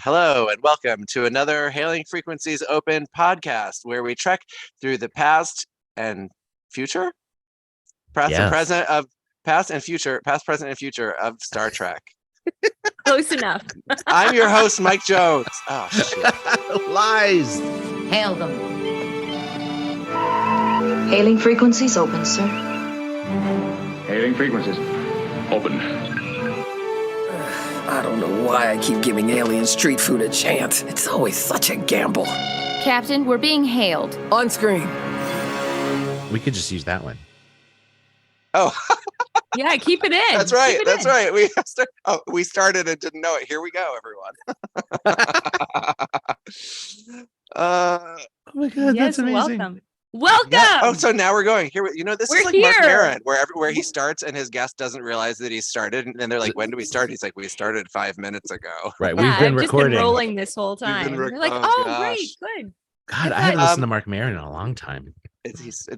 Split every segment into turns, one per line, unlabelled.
Hello and welcome to another Hailing Frequencies Open podcast where we trek through the past and future, past, present, and future of Star Trek.
Close enough.
I'm your host, Mike Jones. Oh, shit.
Lies.
Hail them. Hailing frequencies open, sir.
Hailing frequencies open.
I don't know why I keep giving alien street food a chance. It's always such a gamble.
Captain, we're being hailed.
On screen.
We could just use that one.
Oh,
Yeah, keep it in.
that's right.
Keep it
That's
in.
right. We started and didn't know it. Here we go, everyone.
Oh my God,
Yes,
that's amazing.
welcome. Welcome.
Yeah. Oh, so now we're going here. This
We're
is like Mark
here.
Maron, where he starts and his guest doesn't realize that he started, and then they're like, "When do we start?" He's like, "We started 5 minutes ago."
Right,
Yeah,
we've been
I've just
recording.
been rolling this whole
been
time.
rec-
You're like,
oh,
oh,
gosh.
great, good.
God,
I
I haven't
thought-
listened to Mark Maron in a long time.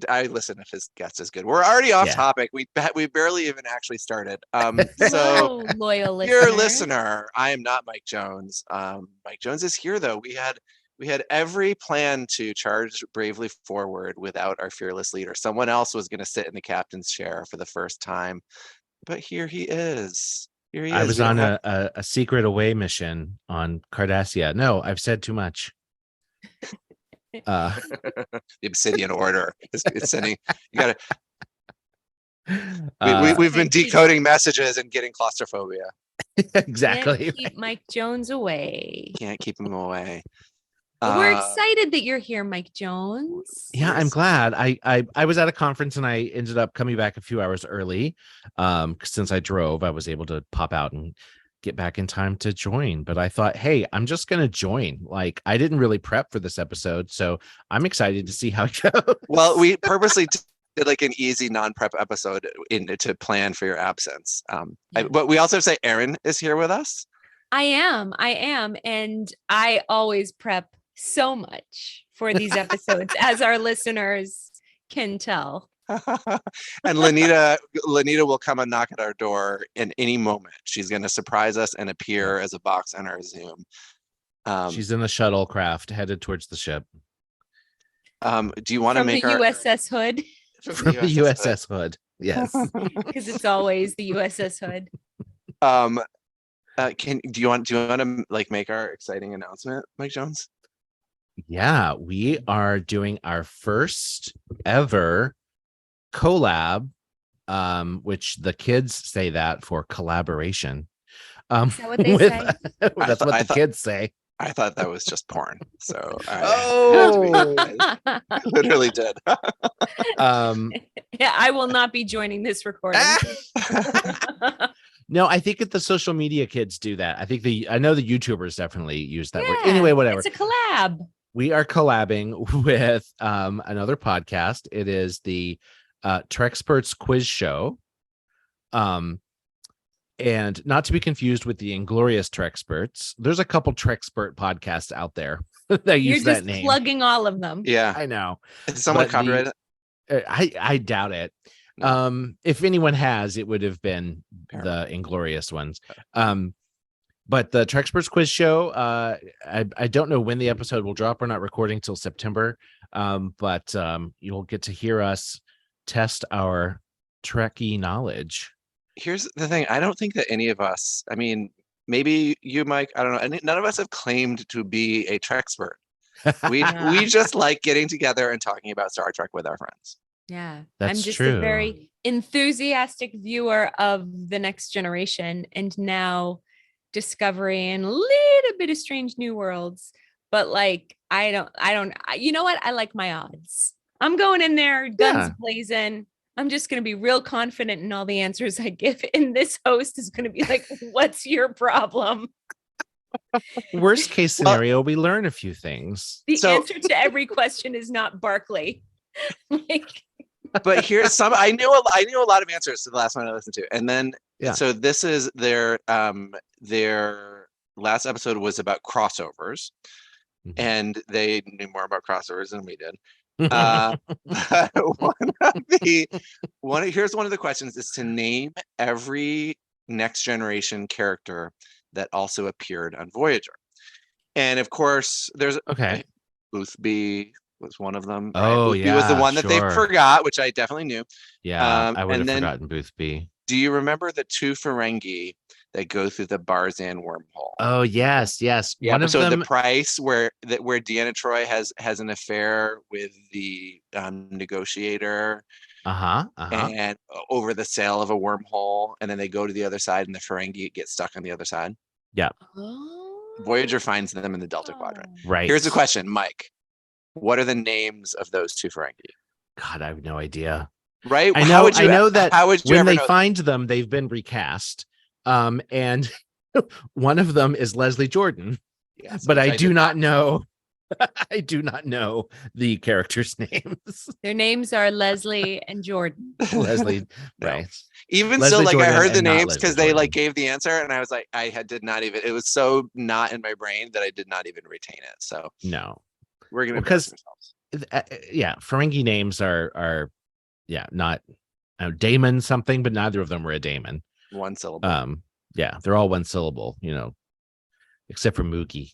I listen if his guest is good. We're already off
Yeah.
topic. We barely even actually started. So,
Hello, loyal
dear
listener.
listener, I am not Mike Jones. Mike Jones is here though. We had every plan to charge bravely forward without our fearless leader. Someone else was going to sit in the captain's chair for the first time, but here he is. Here he
I
is.
was
We
on
don't have-
a secret away mission on Cardassia. No, I've said too much.
the Obsidian Order. It's sending. You got to.
uh,
We've been
Thank you.
decoding messages and getting claustrophobia.
exactly.
Can't keep Mike Jones away.
Can't keep him away.
But we're
Uh,
excited that you're here, Mike Jones.
Yeah, I'm
Yes.
glad. I was at a conference and I ended up coming back a few hours early. Since I drove, I was able to pop out and get back in time to join. But I thought, hey, I'm just gonna join. Like, I didn't really prep for this episode, so I'm excited to see how it goes.
Well, we purposely did like an easy non-prep episode to plan for your absence. But we also say Erin is here with us.
I am. And I always prep so much for these episodes, as our listeners can tell.
And Lanita will come and knock at our door in any moment. She's going to surprise us and appear as a box on our Zoom.
She's in the shuttlecraft headed towards the ship
Do you want to
From the
make our
USS Hood,
from the USS Hood. Yes.
because it's always the USS Hood.
Do you want to like make our exciting announcement, Mike Jones?
Yeah, we are doing our first ever collab, which the kids say that for collaboration.
Is that what they say?
That's what
I
the
thought-
kids say.
I thought that was just porn. So
Oh.
I literally did.
Yeah, I will not be joining this recording.
No, I think that the social media kids do that. I know the YouTubers definitely use that word.
Yeah,
Anyway, whatever.
It's a collab.
We are collabing with another podcast. It is the Trexperts Quiz Show. And not to be confused with the Inglorious Trexperts. There's a couple Trexpert podcasts out there that
You're
use
just
that name.
plugging all of them.
Yeah.
I know.
Is someone
But the-
copyrighted?
I doubt it.
No.
If anyone has, it would have been the Inglorious ones. But the Trexperts Quiz Show, I don't know when the episode will drop. We're not recording till September, but you'll get to hear us test our Trekkie knowledge.
Here's the thing. I don't think that any of us, I mean, maybe you, Mike, I don't know. None of us have claimed to be a Trexpert. We just like getting together and talking about Star Trek with our friends.
Yeah.
That's
I'm just
true.
a very enthusiastic viewer of The Next Generation and now discovering a little bit of Strange New Worlds. But like, you know what? I like my odds. I'm going in there, guns
Yeah.
blazing. I'm just going to be real confident in all the answers I give. And this host is going to be like, what's your problem?
Worst case scenario, we learn a few things.
The
So-
answer to every question is not Barkley. Like,
But here's some. I knew a lot of answers to the last one I listened to, and then
Yeah.
so this is their last episode was about crossovers,
Mhm.
and they knew more about crossovers than we did. Here's one of the questions is to name every Next Generation character that also appeared on Voyager. And of course, there's
Okay.
Boothby was one of them.
Oh,
Boothby was the
yeah,
one that they
sure.
forgot, which I definitely knew.
Yeah, I would
and
have
then
forgotten Boothby.
do you remember the two Ferengi that go through the Barzan wormhole?
Oh, yes, yes.
Yeah,
One of
so
them.
the price where Deanna Troy has an affair with the negotiator
Uh-huh. Uh-huh.
and over the sale of a wormhole, and then they go to the other side, and the Ferengi get stuck on the other side. Voyager finds them in the Delta Quadrant.
Right.
Here's the question, Mike. What are the names of those two Ferengi?
God, I have no idea.
Right?
I
How
know.
would you,
I know that
how would you
when
ever
they
know?
find them, they've been recast. And one of them is Leslie Jordan,
Yes,
but
which
I do
did
not know. I do not know the characters' names.
Their names are Leslie and Jordan.
Leslie,
No.
right?
Even
Leslie
still, like I
Jordan
heard the
and not
names
Leslie
because they like
Jordan.
gave the answer, and I was like, did not even. It was so not in my brain that I did not even retain it. So
No,
we're gonna
Because-
embarrass ourselves.
yeah, Ferengi names are yeah, not Damon something, but neither of them were a Damon.
One syllable.
Yeah, they're all one syllable, except for Mookie.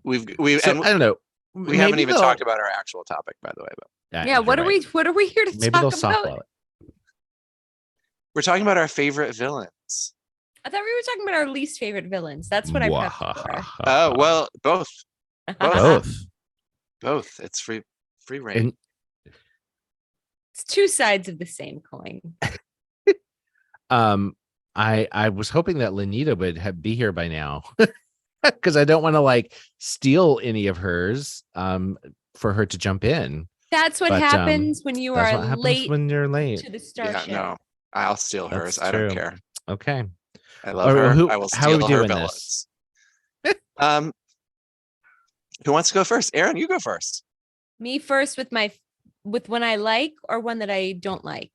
We've
So,
and
I don't know.
we haven't
Maybe
even
they'll-
talked about our actual topic, by the way. But
Yeah, what
you're
are
right.
what are we here to
Maybe
talk
they'll
about?
softball it.
we're talking about our favorite villains.
I thought we were talking about our least favorite villains. That's what I prepped for.
Oh well, both.
Both.
Both. It's free reign.
And
It's two sides of the same coin.
I was hoping that Lenita would be here by now because I don't want to like steal any of hers for her to jump in.
That's what
But,
happens when you
That's
are
what happens
late
when you're late.
to the
Yeah,
starship.
no. I'll steal hers.
That's
I don't
true.
care.
Okay.
I love
Or
her.
who-
I will
how are we
steal her
doing
villains.
this?
Who wants to go first? Aaron, you go first.
Me first with one I like or one that I don't like.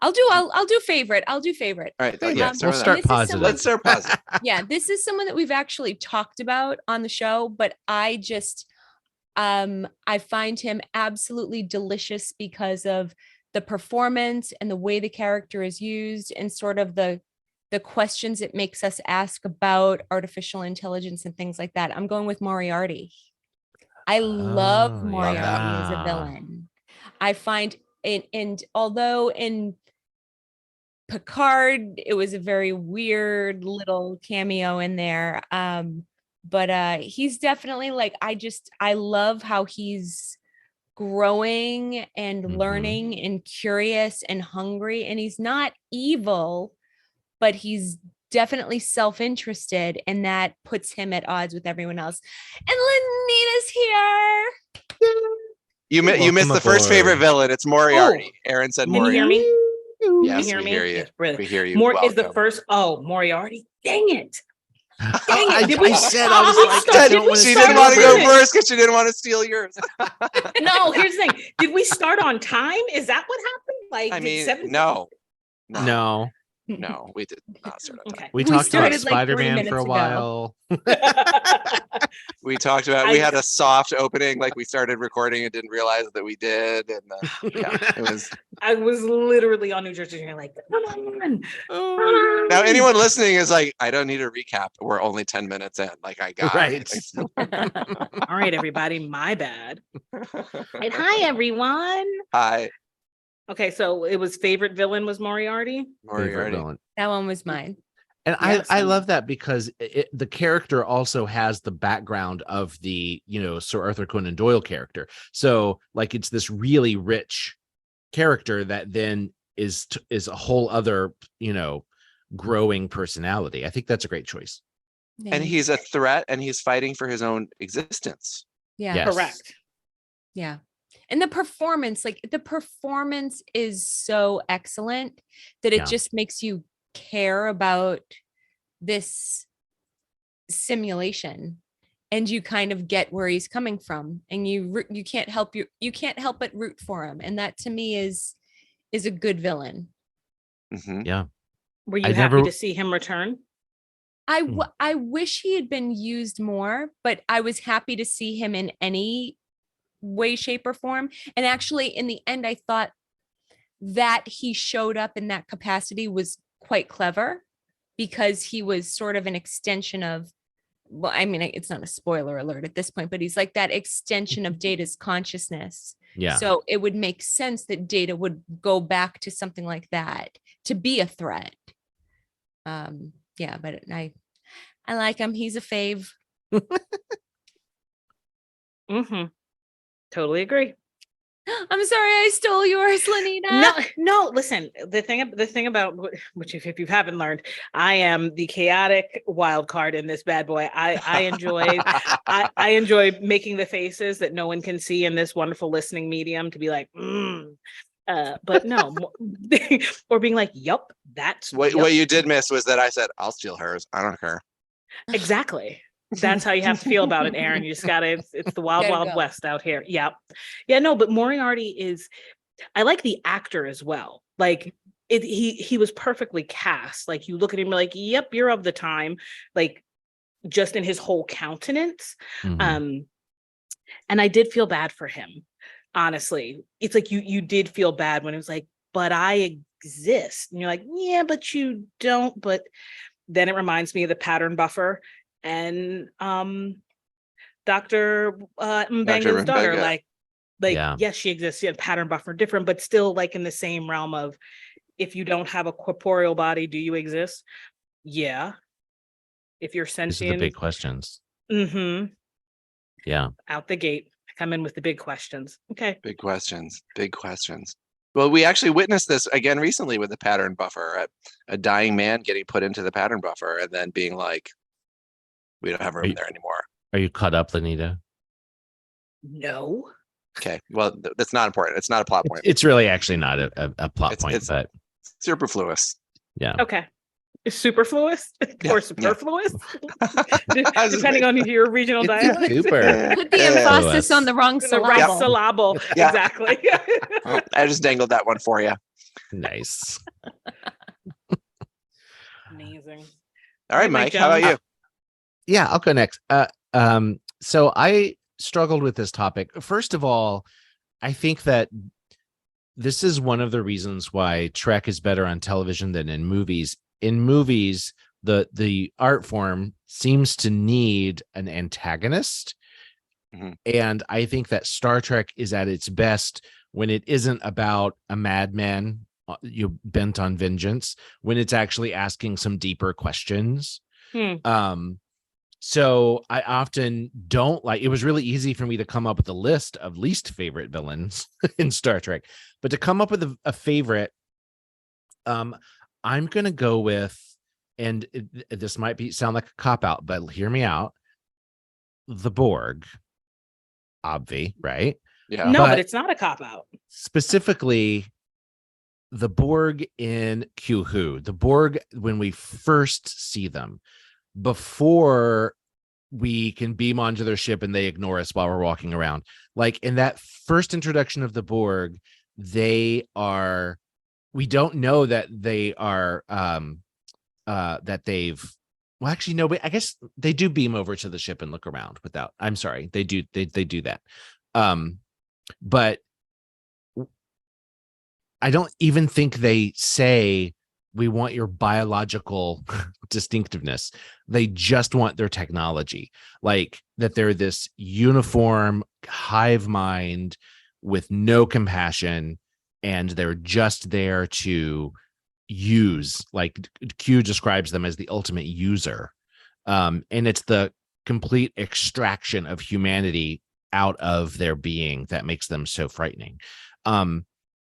I'll do favorite. I'll do favorite.
All right.
Hey,
Yeah,
we'll
start with
start
this is
positive.
someone-
Let's start positive.
Yeah, this is someone that we've actually talked about on the show, but I find him absolutely delicious because of the performance and the way the character is used and sort of the questions it makes us ask about artificial intelligence and things like that. I'm going with Moriarty. I love
Oh,
Moriarty as a
yeah.
villain. I find and although in Picard, it was a very weird little cameo in there. But he's definitely like, I love how he's growing and
Mhm.
learning and curious and hungry. And he's not evil, but he's definitely self-interested, and that puts him at odds with everyone else. And Lenita's here.
You
Welcome
missed the first
aboard.
favorite villain. It's Moriarty. Aaron said
Can you hear
Moriarty.
me?
Yes,
you hear
we
me?
hear you.
Yes, brilliant.
We hear you.
More is the
Welcome.
first. Oh, Moriarty. Dang it.
I,
Did we-
I said I was
we
like, I
started-
don't
we
wanna
She
started
didn't want to go
with it.
first because she didn't want to steal yours.
No, here's the thing. Did we start on time? Is that what happened? Like,
I
did
mean,
7
no,
No,
we did not start on time.
Okay.
we
We
talked about
started like 30
Spider-Man for a
minutes ago.
while.
We talked about we had a soft opening, like we started recording and didn't realize that we did, and yeah, it was.
I was literally on New Jersey. You're like, come on.
Now anyone listening is like, I don't need a recap. We're only 10 minutes in. Like I got
Right.
it.
All right, everybody. My bad. And hi, everyone.
Hi,
Okay, so it was favorite villain was Moriarty.
Favorite
Moriarty.
villain.
That one was mine.
And
Yes,
I
and-
love that because the character also has the background of the, Sir Arthur Conan Doyle character. So like it's this really rich character that then is a whole other, growing personality. I think that's a great choice.
And he's a threat, and he's fighting for his own existence.
yeah.
Yes.
Correct.
Yeah. And the performance is so excellent that it
Yeah.
just makes you care about this simulation, and you kind of get where he's coming from, and you can't help but root for him. And that to me is a good villain.
Mhm.
Yeah.
Were you
I
happy
never-
to see him return?
I wish he had been used more, but I was happy to see him in any way, shape, or form. And actually, in the end, I thought that he showed up in that capacity was quite clever, because he was sort of an extension of, well, I mean, it's not a spoiler alert at this point, but he's like that extension of Data's consciousness.
Yeah.
So it would make sense that Data would go back to something like that to be a threat. Yeah, but I like him. He's a fave.
Mm-hmm. Totally agree.
I'm sorry I stole yours, Lenita.
No. Listen, the thing about which, if you haven't learned, I am the chaotic wild card in this bad boy. I enjoy I enjoy making the faces that no one can see in this wonderful listening medium to be like, but no, or being like, yup, that's
What
yup.
you did miss was that I said, I'll steal hers. I don't care.
Exactly. That's how you have to feel about it, Aaron. You just gotta, it's the wild,
Gotta
wild
go.
west out here. Yeah. Yeah, no, but Moriarty is, I like the actor as well. Like he was perfectly cast. Like you look at him, you're like, yep, you're of the time. Like just in his whole countenance.
Mhm.
And I did feel bad for him. Honestly, it's like you did feel bad when it was like, but I exist. And you're like, yeah, but you don't. But then it reminds me of the pattern buffer and Dr. Mbenga's daughter,
Mbenga.
like
Yeah.
yes, she exists. Yeah, pattern buffer different, but still like in the same realm of, if you don't have a corporeal body, do you exist? Yeah. If you're
These are the
sentient,
big questions.
mm-hmm,
Yeah.
out the gate, come in with the big questions. Okay.
Big questions. Big questions. Well, we actually witnessed this again recently with the pattern buffer. A dying man getting put into the pattern buffer and then being like, we don't have room there anymore.
Are you caught up, Lenita?
No.
Okay. Well, that's not important. It's not a plot point.
It's really actually not a plot
It's-
point,
it's-
but
Superfluous.
yeah.
Okay. Superfluous
Yeah,
or
yeah.
superfluous,
I was just
depending on your regional dialect.
Super.
Put the
Yeah.
emphasis on the wrong
The right
syllable.
syllable.
Yeah.
Exactly.
Oh, I just dangled that one for you.
Nice.
Amazing.
All right, Mike. How about you?
Yeah, I'll go next. So I struggled with this topic. First of all, I think that this is one of the reasons why Trek is better on television than in movies. In movies, the art form seems to need an antagonist.
Mhm.
And I think that Star Trek is at its best when it isn't about a madman you bent on vengeance, when it's actually asking some deeper questions. So I often don't like, it was really easy for me to come up with a list of least favorite villains in Star Trek, but to come up with a favorite, I'm going to go with, and this might sound like a cop out, but hear me out. The Borg, obvi, right?
Yeah.
No, but
But-
it's not a cop out.
Specifically, the Borg in Q-Who, the Borg when we first see them, before we can beam onto their ship and they ignore us while we're walking around. Like in that first introduction of the Borg, we don't know that they are that they've, well, actually, no, but I guess they do beam over to the ship and look around without, I'm sorry, they do that. But I don't even think they say we want your biological distinctiveness. They just want their technology, like that they're this uniform hive mind with no compassion, and they're just there to use, like Q describes them as the ultimate user. And it's the complete extraction of humanity out of their being that makes them so frightening.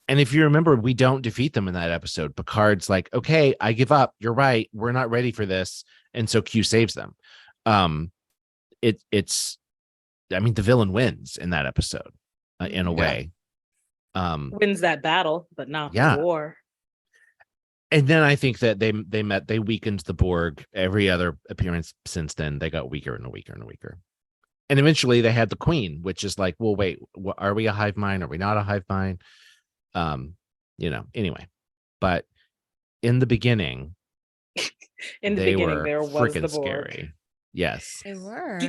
And if you remember, we don't defeat them in that episode. Picard's like, okay, I give up. You're right. We're not ready for this. And so Q saves them. It's, I mean, the villain wins in that episode in a way.
Wins that battle, but not
Yeah.
the war.
And then I think that they weakened the Borg. Every other appearance since then, they got weaker and weaker and weaker. And eventually they had the Queen, which is like, well, wait, are we a hive mind? Are we not a hive mind? Anyway, but in the beginning,
In the
they
beginning,
were
there was
freaking
the Borg.
scary. Yes.
They were.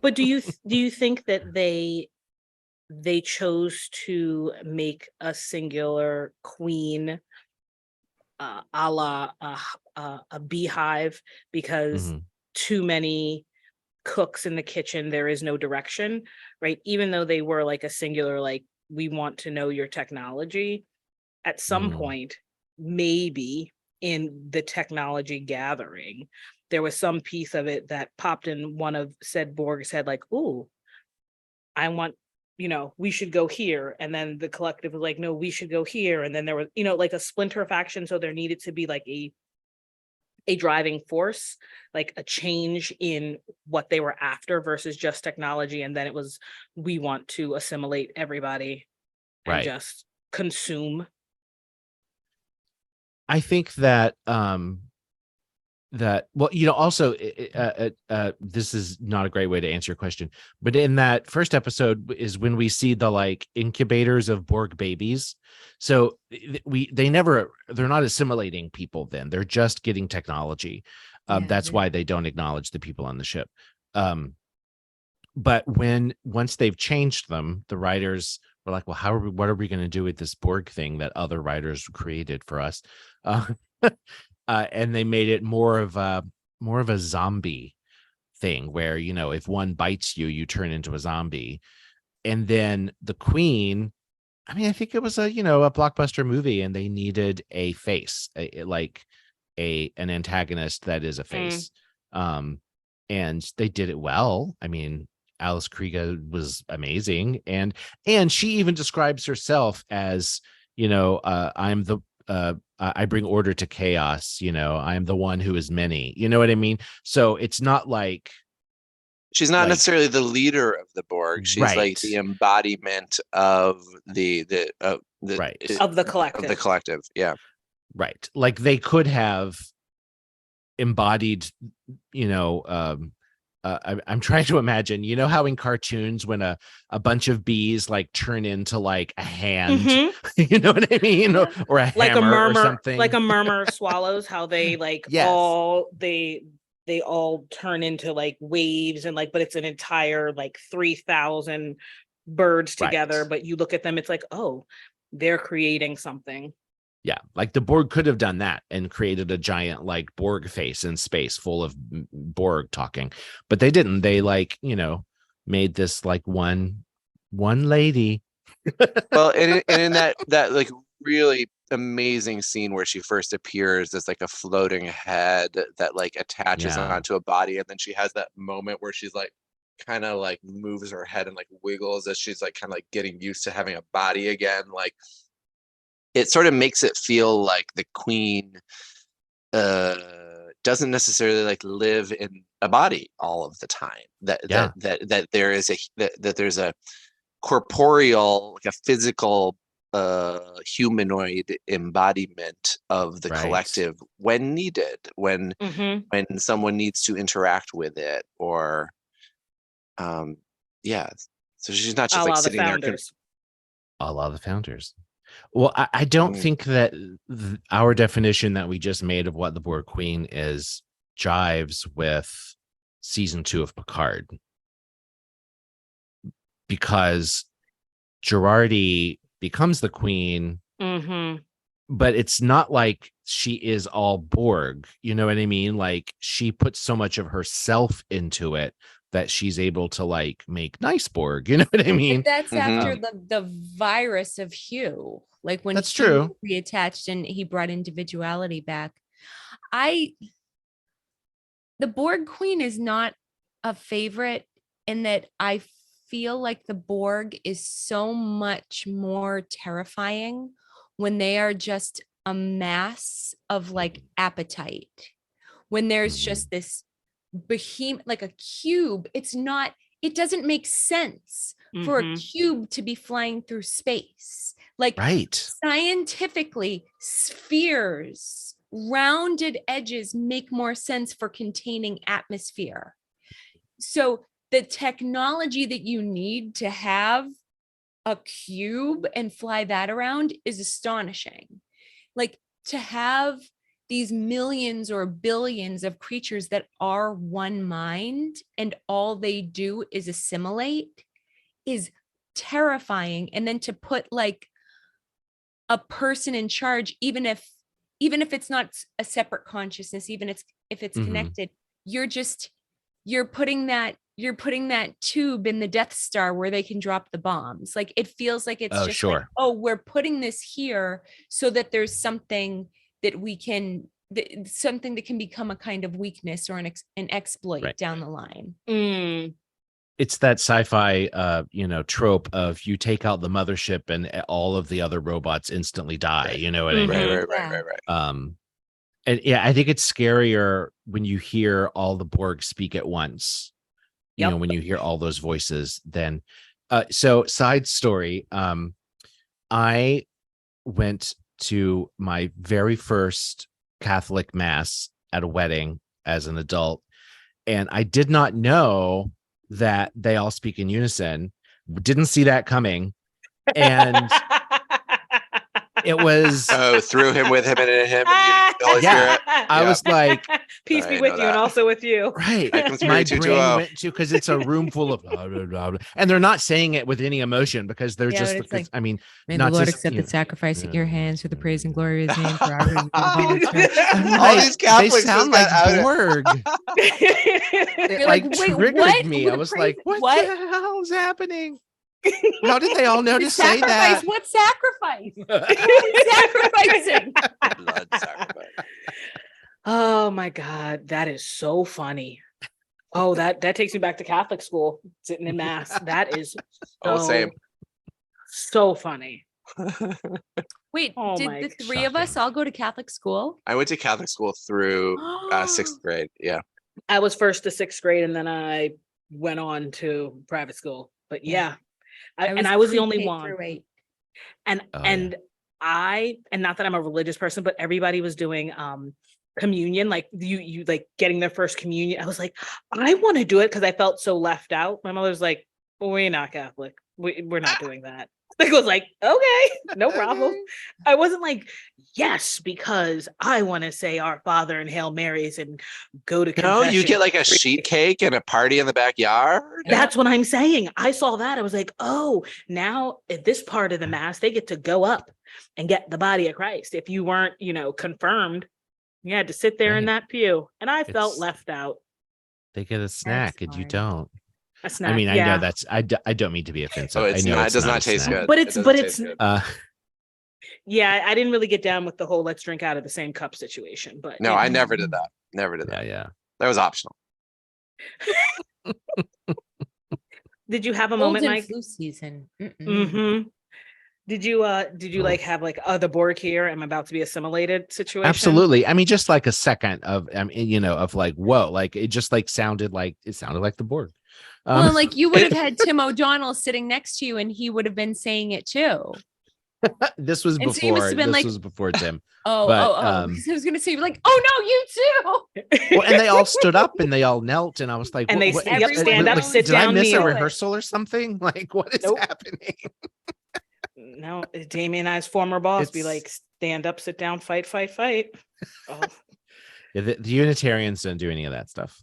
But do you think that they chose to make a singular queen, a la a beehive because
Mhm.
too many cooks in the kitchen, there is no direction, right? Even though they were like a singular, like, we want to know your technology, at some
Mm.
point, maybe in the technology gathering, there was some piece of it that popped in one of said Borg's head, like, ooh, I want, we should go here. And then the collective was like, no, we should go here. And then there was, like a splinter faction. So there needed to be like a driving force, like a change in what they were after versus just technology. And then it was, we want to assimilate everybody and
Right.
just consume.
I think that well, also this is not a great way to answer your question, but in that first episode is when we see the like incubators of Borg babies. So they're not assimilating people, then they're just getting technology. That's why they don't acknowledge the people on the ship. But once they've changed them, the writers were like, well, what are we going to do with this Borg thing that other writers created for us? And they made it more of a zombie thing where, if one bites you, you turn into a zombie. And then the Queen, I mean, I think it was a blockbuster movie, and they needed a face, an antagonist that is a face. And they did it well. I mean, Alice Krige was amazing, and she even describes herself as, I'm the I bring order to chaos. I'm the one who is many. You know what I mean? So it's not like
she's not necessarily the leader of the Borg. She's like
Right.
the embodiment of the
Right.
Of the collective.
Of the collective. Yeah.
Right. Like they could have embodied, I'm trying to imagine, how in cartoons when a bunch of bees like turn into like a hand,
Mhm.
you know what I mean? Or a
Like a
hammer
murmur,
or something.
like a murmur of swallows, how they like
Yes.
all they all turn into like waves, and like, but it's an entire like 3,000 birds together.
Right.
But you look at them, it's like, oh, they're creating something.
Yeah, like the Borg could have done that and created a giant like Borg face in space full of Borg talking, but they didn't. They made this like one lady.
Well, and in that like really amazing scene where she first appears as like a floating head that like attaches onto a body, and then she has that moment where she's like kind of like moves her head and like wiggles as she's like kind of like getting used to having a body again. Like it sort of makes it feel like the Queen doesn't necessarily like live in a body all of the time. That there is that there's a corporeal, like a physical humanoid embodiment of the collective when needed, when someone needs to interact with it, or so she's not just like sitting there.
A lot of the founders. Well, I don't think that our definition that we just made of what the Borg Queen is jives with season 2 of Picard, because Girardi becomes the Queen, but it's not like she is all Borg. You know what I mean? Like she puts so much of herself into it that she's able to like make nice Borg. You know what I mean?
But that's after the virus of Hugh. Like when
that's
Hugh
true.
reattached and he brought individuality back. The Borg Queen is not a favorite in that I feel like the Borg is so much more terrifying when they are just a mass of like appetite. When there's just this behemoth, like a cube, it doesn't make sense for a cube to be flying through space. Like scientifically, spheres, rounded edges make more sense for containing atmosphere. So the technology that you need to have a cube and fly that around is astonishing. Like to have these millions or billions of creatures that are one mind and all they do is assimilate is terrifying. And then to put like a person in charge, even if even if it's not a separate consciousness, even if it's
Mhm.
connected, you're putting that tube in the Death Star where they can drop the bombs. Like it feels like it's
Oh,
just like,
sure.
oh, we're putting this here so that there's something that we can something that can become a kind of weakness or an exploit
Right.
down the line.
It's that sci-fi trope of you take out the mothership and all of the other robots instantly die.
Right.
You know what I
Mhm.
mean?
Right.
And yeah, I think it's scarier when you hear all the Borg speak at once. You know,
Yep.
when you hear all those voices, then so side story. I went to my very first Catholic mass at a wedding as an adult, and I did not know that they all speak in unison. Didn't see that coming. And it was
Through him, with him, and in him, and the Holy
Yeah.
Spirit.
I was like,
peace
I
be
know
with you and
that.
also with you.
right.
I come through
My
220.
brain went to, because it's a room full of blah, blah, blah, blah. And they're not saying it with any emotion because they're
Yeah,
just
but it's
because,
like,
I mean,
may
not
the Lord
just,
accept
you
the
know,
sacrifice at your hands for the praise and glory of his name.
All these
they
Catholics
sound
just
like
got outed.
Borg. It
You're
like
like, wait,
triggered
what?
me.
What
I
a
was
crazy-
like, what
what?
the hell is happening? How did they all know to say
Sacrifice?
that?
What sacrifice? What are we sacrificing?
Blood sacrifice.
Oh my God, that is so funny. Oh, that takes me back to Catholic school, sitting in mass. That is
Oh, same.
so funny.
Wait,
Oh
did
my
the three of us
shocking.
all go to Catholic school?
I went to Catholic school through sixth grade. Yeah.
I was first to sixth grade, and then I went on to private school. But yeah, I was the only
pre-K
one.
through 8.
And
Oh, yeah.
and not that I'm a religious person, but everybody was doing communion, like you like getting their first communion. I was like, I want to do it because I felt so left out. My mother's like, we're not Catholic. We're not doing that. I was like, okay, no problem. I wasn't like, yes, because I want to say our Father and Hail Marys and go to
No, you
confession.
get like a sheet cake and a party in the backyard.
That's what I'm saying. I saw that. I was like, oh, now at this part of the mass, they get to go up and get the body of Christ. If you weren't, confirmed, you had to sit there in
Right.
that pew. And I felt
It's-
left out.
They get a snack and you
hard.
don't.
A snack.
I mean, I
yeah.
know that's, I don't mean to be offensive.
Oh, it's
I know
not.
it's
It does not
a
taste
snack.
good.
But
It
it's-
doesn't
but
taste
it's-
good.
Yeah, I didn't really get down with the whole let's drink out of the same cup situation. But
No, I never did that. Never did
Yeah,
that.
yeah.
That was optional.
Did you have a
Cold
moment,
and
Mike?
flu season.
Mm-hmm. Did you like have like the Borg here? I'm about to be assimilated situation.
Absolutely. I mean, just like a second of, of like, whoa, like it just like sounded like the Borg.
Well, like you would have had Tim O'Donnell sitting next to you and he would have been saying it too.
this was
And so you must
before,
have been
this
like-
was before Tim.
Oh,
But,
'cause I was gonna say like, oh no, you too.
Well, and they all stood up and they all knelt, and I was like,
And
what,
they
what-
yep, stand up,
like,
sit
did I
down,
miss a
kneel.
rehearsal or something? Like, what is
Nope.
happening?
No, Damien and I's former boss be
It's-
like, stand up, sit down, fight, fight, fight. Oh,
Yeah, the Unitarians don't do any of that stuff.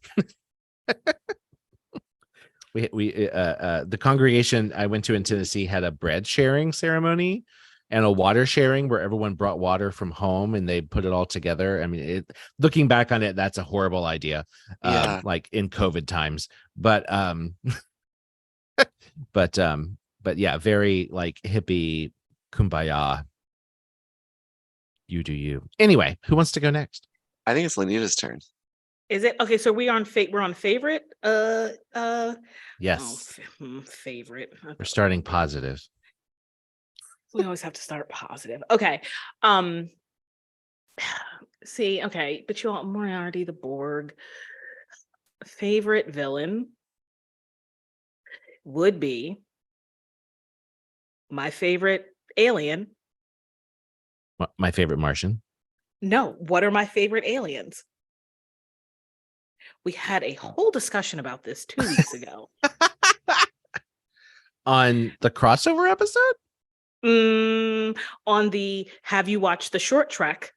The congregation I went to in Tennessee had a bread sharing ceremony and a water sharing where everyone brought water from home and they put it all together. I mean, looking back on it, that's a horrible idea.
Yeah.
Like in COVID times, but but yeah, very like hippie kumbaya. You do you. Anyway, who wants to go next?
I think it's Lenita's turn.
is it okay? So we're on favorite.
Yes,
Favorite.
we're starting positive.
We always have to start positive. Okay. See, okay, but you want Moriarty, the Borg. Favorite villain would be my favorite alien.
My favorite Martian.
No, what are my favorite aliens? We had a whole discussion about this 2 weeks ago.
On the crossover episode?
On the Have you watched the short trek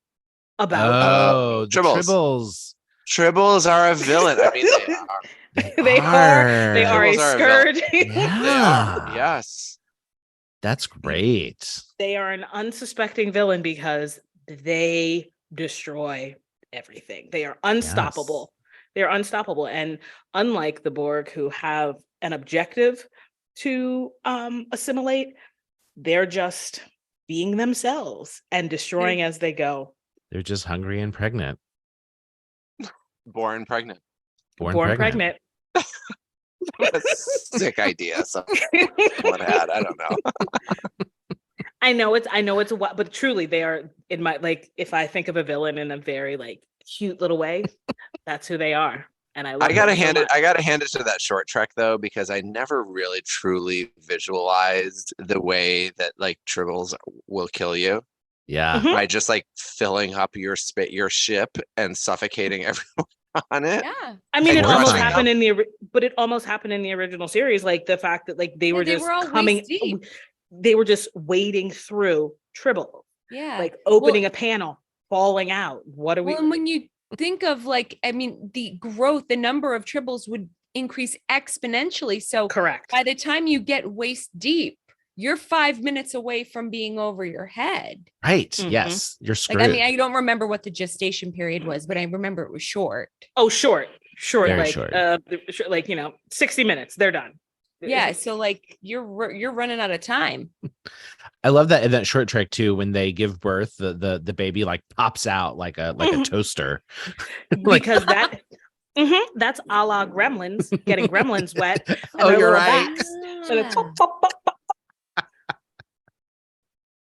about
Oh, the
Tribbles.
Tribbles.
Tribbles are a villain. I mean, they are.
they are a
Tribbles are a
scourge.
They
Yeah.
are. Yes.
That's great.
They are an unsuspecting villain because they destroy everything. They are unstoppable. They're unstoppable. And unlike the Borg, who have an objective to assimilate, they're just being themselves and destroying as they go.
They're just hungry and pregnant.
Born pregnant.
Born pregnant.
What a sick idea someone had. I don't know.
I know it's but truly they are in my, like, if I think of a villain in a very like cute little way, that's who they are. And I love
I gotta
them so
hand it.
much.
I gotta hand it to that short trek though, because I never really truly visualized the way that like tribbles will kill you
Yeah.
Mhm.
by just like filling up your ship and suffocating everyone on it.
Yeah.
I mean,
Like,
it almost
horrifying.
happened but it almost happened in the original series. Like the fact that like they were
they
just
were all
coming,
waist deep.
they were just wading through Tribble,
Yeah.
like opening a panel, falling out. What are we?
Well, and when you think of like, I mean, the growth, the number of tribbles would increase exponentially. So
Correct.
by the time you get waist deep, you're 5 minutes away from being over your head.
Right.
Mhm.
Yes. You're screwed.
Like, I mean, I don't remember what the gestation period was, but I remember it was short.
Oh, short,
Very
like
short.
like 60 minutes. They're done.
Yeah. So like you're running out of time.
I love that in that short trek too, when they give birth, the baby like pops out like a
Mhm.
toaster. Like-
Because that's a la Gremlins, getting Gremlins wet. And
Oh,
their
you're
little
right.
backs. And, it's
Ah.
pop, pop, pop, pop, pop.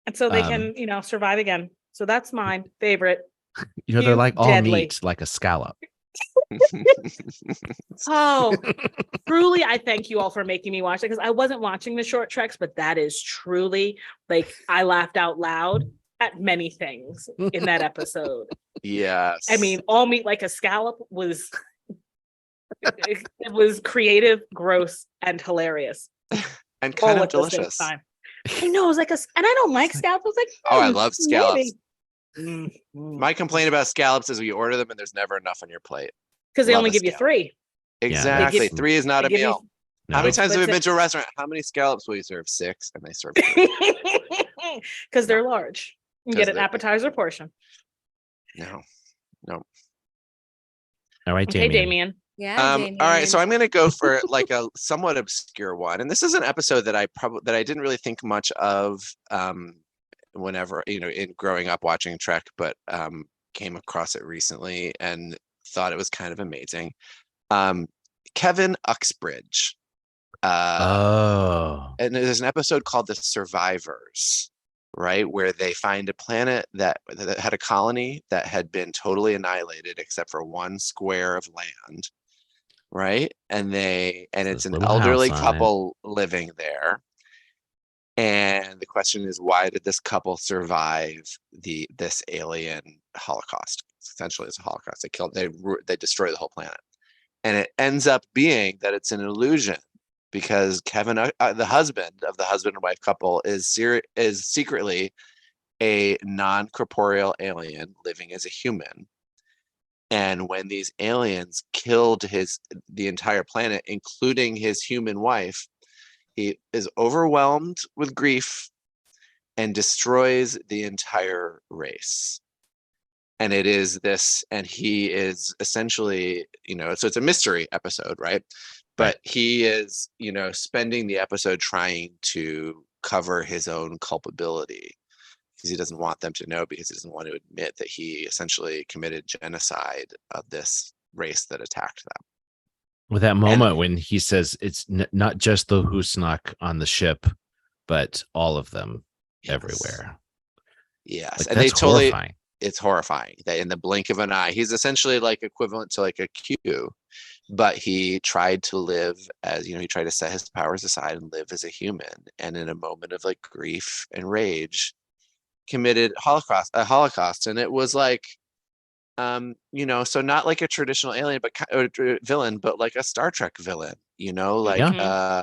And so they
Um,
can, survive again. So that's my favorite.
They're
Cute,
like all
deadly.
meat, like a scallop.
Oh, truly, I thank you all for making me watch it, because I wasn't watching the short treks, but that is truly like I laughed out loud at many things in that episode.
Yes.
I mean, all meat like a scallop was it was creative, gross, and hilarious.
and
All
kind of
at the same
delicious.
time. I know, it was like and I don't like scallops. I was like,
Oh, I love scallops.
maybe.
My complaint about scallops is we order them and there's never enough on your plate.
Because they
love
only
a
give you
scallop.
3.
Exactly.
They give-
3 is not a
They give you-
meal.
No.
How many times have we
But
been to a restaurant? How many scallops will you serve? 6, and they serve 3.
Because they're large. You
'Cause
get an
they're-
appetizer portion.
No.
All right,
Okay,
Damien.
Damien.
Yeah.
All right, so I'm going to go for like a somewhat obscure one, and this is an episode that I didn't really think much of whenever in growing up watching Trek, but came across it recently and thought it was kind of amazing. Kevin Uxbridge.
Oh.
And there's an episode called The Survivors, right, where they find a planet that had a colony that had been totally annihilated except for 1 square of land, right? And it's an
little
elderly
house on it.
couple living there. And the question is, why did this couple survive this alien Holocaust? Essentially, it's a Holocaust. They destroy the whole planet, and it ends up being that it's an illusion, because Kevin, the husband and wife couple, is secretly a non-corporeal alien living as a human. And when these aliens killed the entire planet, including his human wife, he is overwhelmed with grief and destroys the entire race. And it is this, and he is essentially, so it's a mystery episode, right? But he is, spending the episode trying to cover his own culpability, because he doesn't want them to know, because he doesn't want to admit that he essentially committed genocide of this race that attacked them.
With that moment when he says it's not just the Husnak on the ship, but all of them everywhere.
Yes.
Like,
And
that's
they totally,
horrifying.
it's horrifying that in the blink of an eye, he's essentially like equivalent to like a Q, but he tried to live as, he tried to set his powers aside and live as a human. And in a moment of like grief and rage, committed a Holocaust. And it was like, so not like a traditional alien, but villain, but like a Star Trek villain, like
Yeah.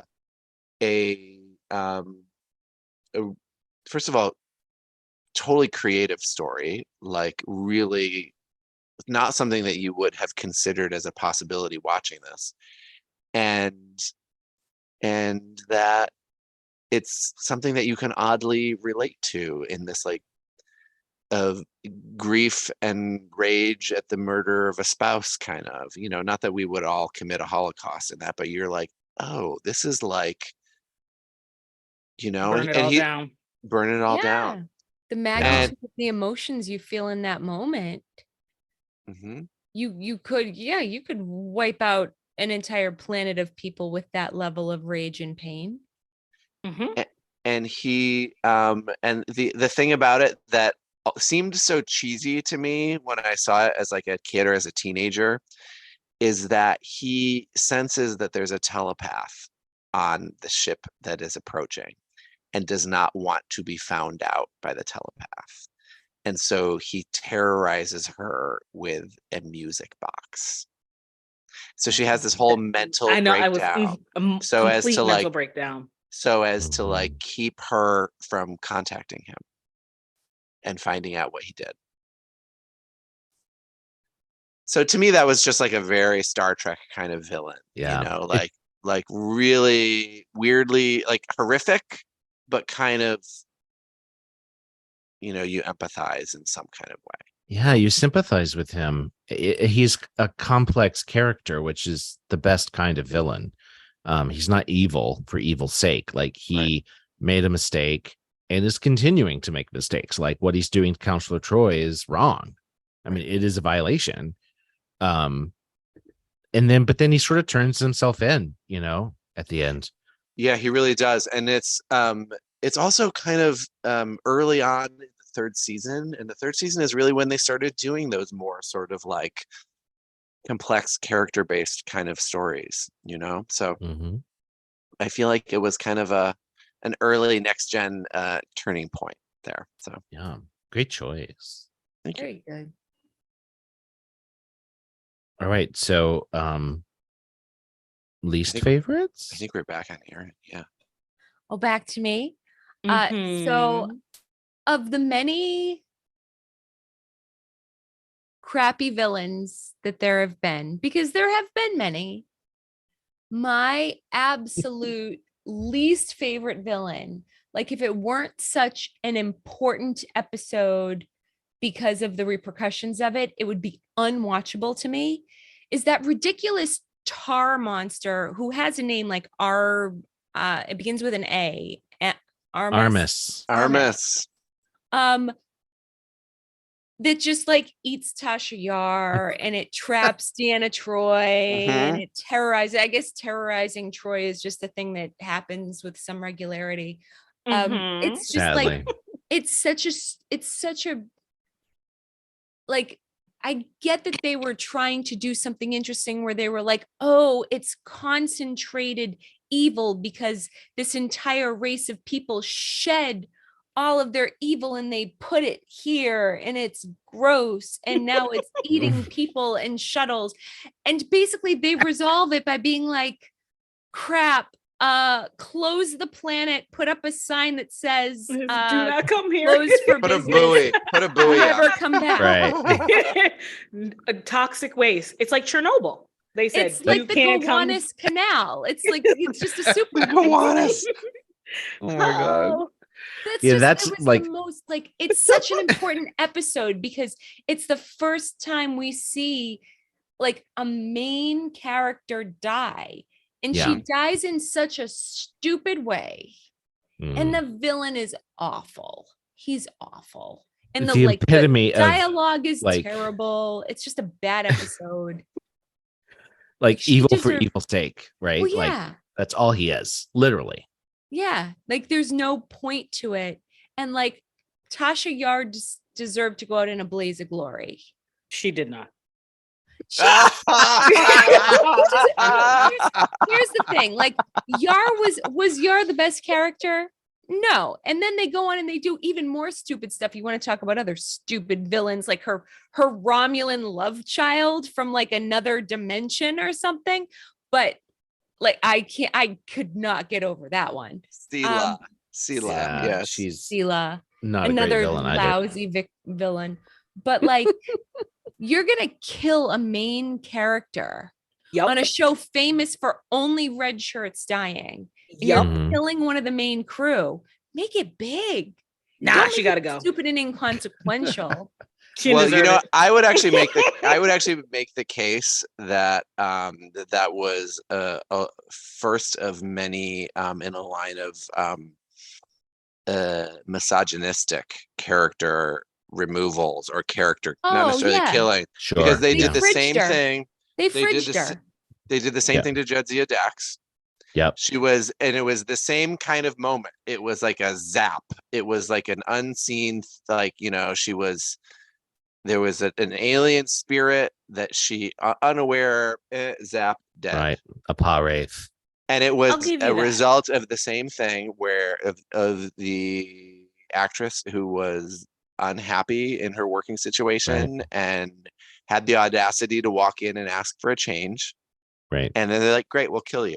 first of all, totally creative story, like really not something that you would have considered as a possibility watching this, and that it's something that you can oddly relate to in this like of grief and rage at the murder of a spouse, kind of, not that we would all commit a Holocaust in that, but you're like, oh, this is like,
Burn it
and
all
he
down.
burn it all down.
The magnitude of the emotions you feel in that moment.
hmm
You could wipe out an entire planet of people with that level of rage and pain.
Mhm.
And he and the thing about it that seemed so cheesy to me when I saw it as like a kid or as a teenager is that he senses that there's a telepath on the ship that is approaching and does not want to be found out by the telepath. And so he terrorizes her with a music box. So she has this whole mental
I know. I
breakdown.
was
So as
complete
to
mental
like
breakdown.
so as to
Mhm.
like keep her from contacting him and finding out what he did. So to me, that was just like a very Star Trek kind of villain,
Yeah.
like really weirdly like horrific, but kind of, you empathize in some kind of way.
Yeah, you sympathize with him. He's a complex character, which is the best kind of villain. He's not evil for evil's sake. Like he made a mistake and is continuing to make mistakes. Like what he's doing to Counselor Troy is wrong. I mean, it is a violation. But then he sort of turns himself in, at the end.
Yeah, he really does. And it's also kind of early on in the third season. And the third season is really when they started doing those more sort of like complex character-based kind of stories, So
Mhm.
I feel like it was kind of an early next gen turning point there. So
Yeah, great choice.
thank you.
Very good.
All right, so least
think-
favorites.
I think we're back on Aaron. Yeah.
Oh, back to me. So
Mhm.
of the many crappy villains that there have been, because there have been many, my absolute least favorite villain, like if it weren't such an important episode because of the repercussions of it, it would be unwatchable to me, is that ridiculous tar monster who has a name like it begins with an A.
Armis.
Armis.
That just like eats Tasha Yar and it traps Deanna Troy and it terrorizes. I guess terrorizing Troy is just a thing that happens with some regularity.
Mhm.
It's just like
Sadly.
it's such a like, I get that they were trying to do something interesting where they were like, oh, it's concentrated evil because this entire race of people shed all of their evil and they put it here and it's gross and now it's eating people and shuttles. And basically they resolve it by being like, crap, close the planet, put up a sign that says
Do not come here.
closed for
Put a
business.
buoy. Put a buoy
Never
up.
come back.
Right.
A toxic waste. It's like Chernobyl. They said
It's like the Gowanus Canal. It's like it's just a super
Gowanus. Oh my god.
Oh, that's
Yeah,
just
that's
it was
like-
the most like it's such an important episode because it's the first time we see like a main character die. And
Yeah.
she dies in such a stupid way. And
Mm.
the villain is awful. He's awful. And
The epitome
the
of,
dialogue is
like-
terrible. It's just a bad episode.
like
she
evil for
deserved-
evil's sake, right?
Well,
Like
yeah.
that's all he is, literally.
Yeah. Like there's no point to it. And like Tasha Yar deserved to go out in a blaze of glory.
She did not.
She- Here's the thing, like Yar was Yar the best character? No. And then they go on and they do even more stupid stuff. You want to talk about other stupid villains, like her Romulan love child from like another dimension or something. But like I could not get over that one.
Sela. Sela.
Yeah,
Yes.
she's
Sela,
not a great
another
villain either.
lousy villain. But like you're gonna kill a main character
Yep.
on a show famous for only red shirts dying. And
Yep.
you're
Mhm.
killing one of the main crew. Make it big.
Nah,
Don't
she
make
got to
it
go.
Stupid and inconsequential.
She
Well,
deserved it.
I would actually make the case that that was a first of many in a line of misogynistic character removals or character not
Oh,
necessarily
yeah.
killing,
Sure.
because they
They
did the
fridged
same
her.
thing.
They
They did
fridged
this.
her.
They did the same
Yeah.
thing to Jadzia Dax.
Yep.
And it was the same kind of moment. It was like a zap. It was like an unseen, like, there was an alien spirit that she unaware zapped dead.
Right. A paw wraith.
And it
I'll
was
give you
a
that.
result of the same thing where of the actress who was unhappy in her working situation and had the audacity to walk in and ask for a change.
Right.
And then they're like, great, we'll kill you.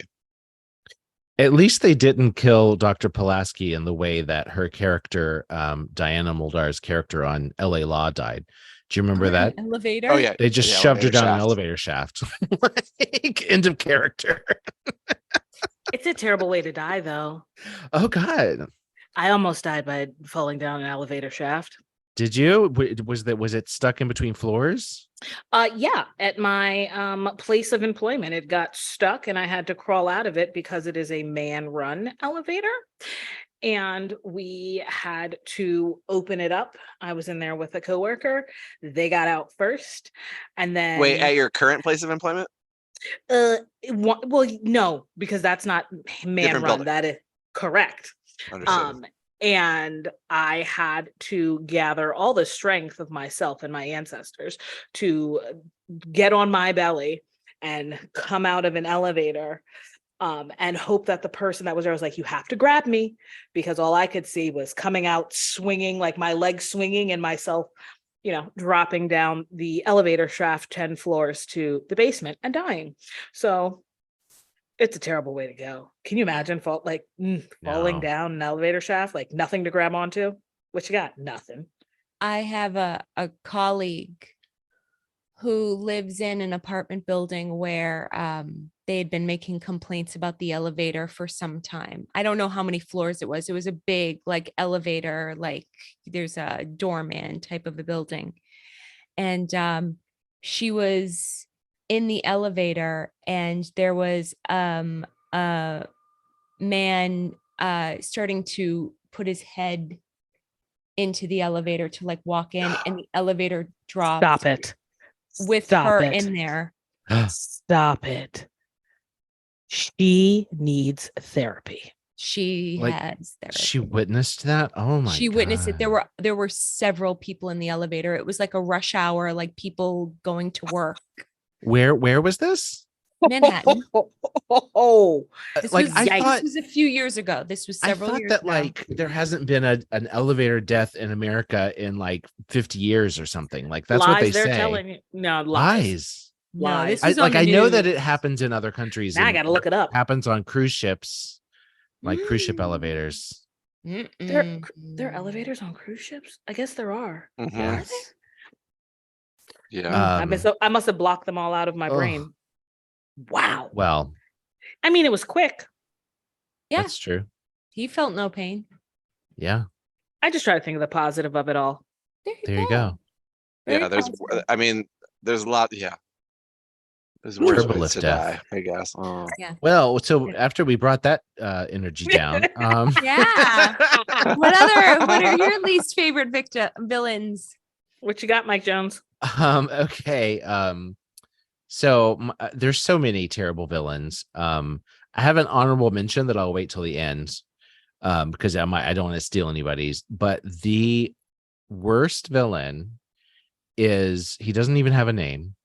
At least they didn't kill Dr. Pulaski in the way that her character, Diana Muldaur's character on LA Law, died. Do you remember that?
Elevator.
Oh yeah.
They just
the
shoved her
elevator
down an
shaft.
elevator shaft. Like, end of character.
It's a terrible way to die, though.
Oh God.
I almost died by falling down an elevator shaft.
Did you? Was it stuck in between floors?
Yeah, at my place of employment, it got stuck and I had to crawl out of it because it is a man-run elevator. And we had to open it up. I was in there with a coworker. They got out first. And then
Wait, at your current place of employment?
well, no, because that's not man-run.
building.
That is correct.
Understood.
And I had to gather all the strength of myself and my ancestors to get on my belly and come out of an elevator, and hope that the person that was there was like, you have to grab me, because all I could see was coming out swinging, like my legs swinging and myself, dropping down the elevator shaft 10 floors to the basement and dying. So it's a terrible way to go. Can you imagine falling
No.
down an elevator shaft, like nothing to grab onto? What you got? Nothing.
I have a colleague who lives in an apartment building where they had been making complaints about the elevator for some time. I don't know how many floors it was. It was a big elevator, like there's a doorman type of a building. And she was in the elevator and there was a man starting to put his head into the elevator to walk in, and the elevator dropped.
Stop it.
With
Stop
her
it.
in there.
Stop it. She needs therapy.
She has therapy.
She witnessed that. Oh my!
She witnessed it.
God.
There were several people in the elevator. It was like a rush hour, like people going to work.
Where was this?
Manhattan.
Oh,
This
Like,
was,
I
this
thought-
was a few years ago. This was several
I thought
years
that
ago.
there hasn't been an elevator death in America in 50 years or something. Like that's what they
they're
say.
telling you. No, lies.
No, this
lies.
was on the
I know that
news.
it happens in other countries.
Now I
and
got to look it up.
happens on cruise ships, like cruise ship
Mm.
elevators.
There
Mm-mm.
are elevators on cruise ships? I guess there are.
Mhm.
Yeah.
Are there?
Yeah.
I must have blocked them all out of my
ugh.
brain. Wow.
Well,
I mean, it was quick.
Yeah.
that's true.
He felt no pain.
Yeah,
I just try to think of the positive of it all.
there you go.
Very
Yeah,
positive.
there's a lot. Yeah. There's worse
Turbolift
ways to
death.
die, I guess. Oh.
Well, so after we brought that energy down,
Yeah. What are your least favorite villains?
What you got, Mike Jones?
Okay. So there's so many terrible villains. I have an honorable mention that I'll wait till the end, because I don't want to steal anybody's. But the worst villain is, he doesn't even have a name.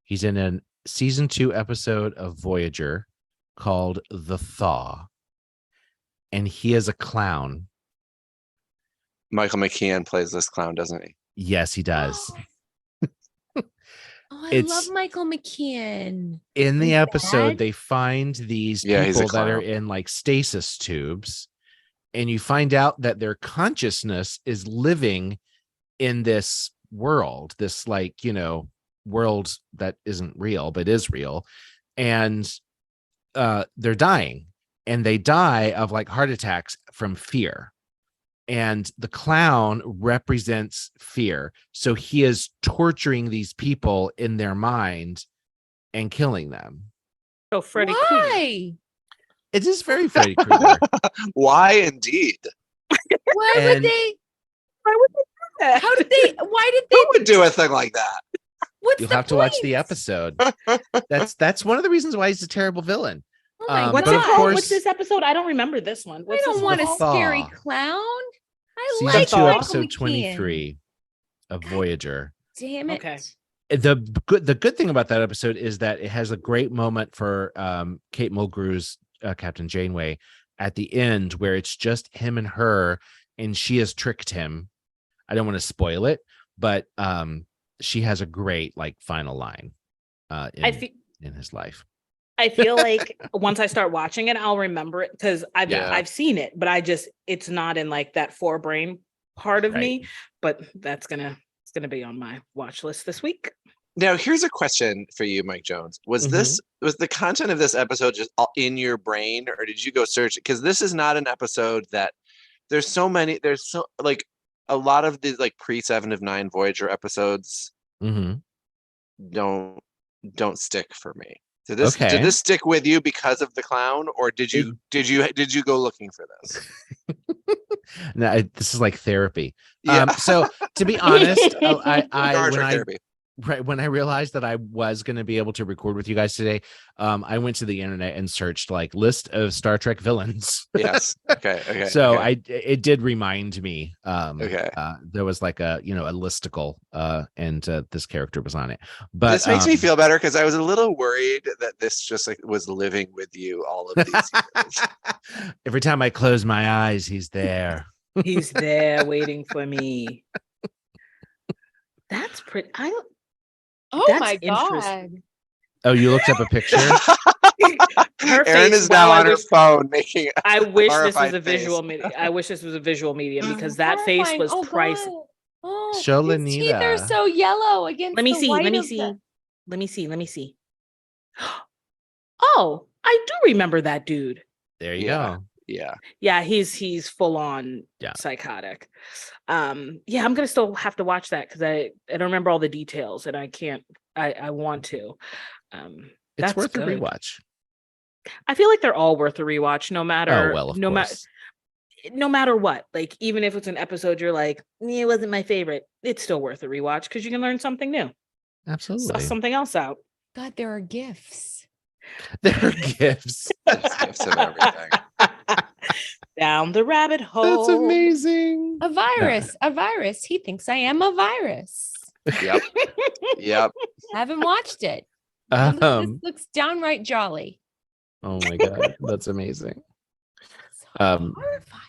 He's in a season 2 episode of Voyager called The Thaw, and he is a clown.
Michael McKean plays this clown, doesn't he?
Yes, he does.
Oh, I
It's-
love Michael McKeon.
In the
Is
episode,
that-
they find these
Yeah, he's a
people that are
clown.
in stasis tubes, and you find out that their consciousness is living in this world, this world that isn't real but is real, and they're dying, and they die of heart attacks from fear. and the clown represents fear. So he is torturing these people in their mind and killing them.
Oh, Freddy Krueger.
Why?
It is very Freddy Krueger.
Why indeed?
Why would
And-
they?
Why would they do that?
How did they? Why did
Who
they?
would do a thing like that?
What's
You'll
the
have to watch the
point?
episode. That's one of the reasons why he's a terrible villain.
Oh my
What's
but
it
of
God.
called?
course-
What's this episode? I don't remember this one.
I
What's
don't
this
want a
called?
scary
Thaw.
clown. I
Season
like
2,
Michael
episode
McKean.
23 of Voyager.
Damn it.
Okay.
The good thing about that episode is that it has a great moment for Kate Mulgrew's Captain Janeway at the end, where it's just him and her, and she has tricked him. I don't want to spoil it, but she has a great like final line in his life.
I feel like once I start watching it, I'll remember it because
Yeah.
I've seen it, but it's not in like that forebrain part of me. But it's gonna be on my watch list this week.
Now, here's a question for you, Mike Jones. Was the content of this episode just all in your brain, or did you go search it? Because this is not an episode that there's so like a lot of these like pre 7 of 9 Voyager episodes
Mm-hmm.
don't stick for me. Did this
Okay.
stick with you because of the clown, or did you go looking for this?
No, this is like therapy.
Yeah.
So to be honest,
Star Trek therapy.
when I realized that I was going to be able to record with you guys today, I went to the internet and searched like list of Star Trek villains.
Yes. Okay.
So
okay.
it did remind me.
Okay.
There was like a listicle, and this character was on it. But
This makes me feel better because I was a little worried that this just like was living with you all of these years.
every time I close my eyes, he's there.
He's there waiting for me. That's pretty.
Oh
That's
my
interesting.
God.
Oh, you looked up a picture?
Her
Erin
face,
is now
wow,
on her phone making.
I wish this was
horrified
a visual
face.
medium. I wish this was a visual medium because that face
Horrifying.
was
Oh,
priceless.
God. Oh,
Show
his teeth are
Lenita.
so yellow against
Let me
the
see.
white
Let me
of
see.
the-
Let me see. Oh, I do remember that dude.
There you
Yeah.
go.
Yeah.
Yeah, he's full on
Yeah.
psychotic. Yeah, I'm gonna still have to watch that because I don't remember all the details and I can't. I want to.
It's
That's
worth
good.
a rewatch.
I feel like they're all worth a rewatch, no matter
Oh well, of
no matter
course.
no matter what. Like even if it's an episode you're like, it wasn't my favorite, it's still worth a rewatch because you can learn something new,
Absolutely.
suss something else out.
God, there are gifts.
There are gifts.
There's gifts of everything.
Down the rabbit hole.
That's amazing.
A virus. A virus. He thinks I am a virus.
Yep. Yep.
Haven't watched it. This looks downright jolly.
Oh my god, that's amazing.
So
Um,
horrifying.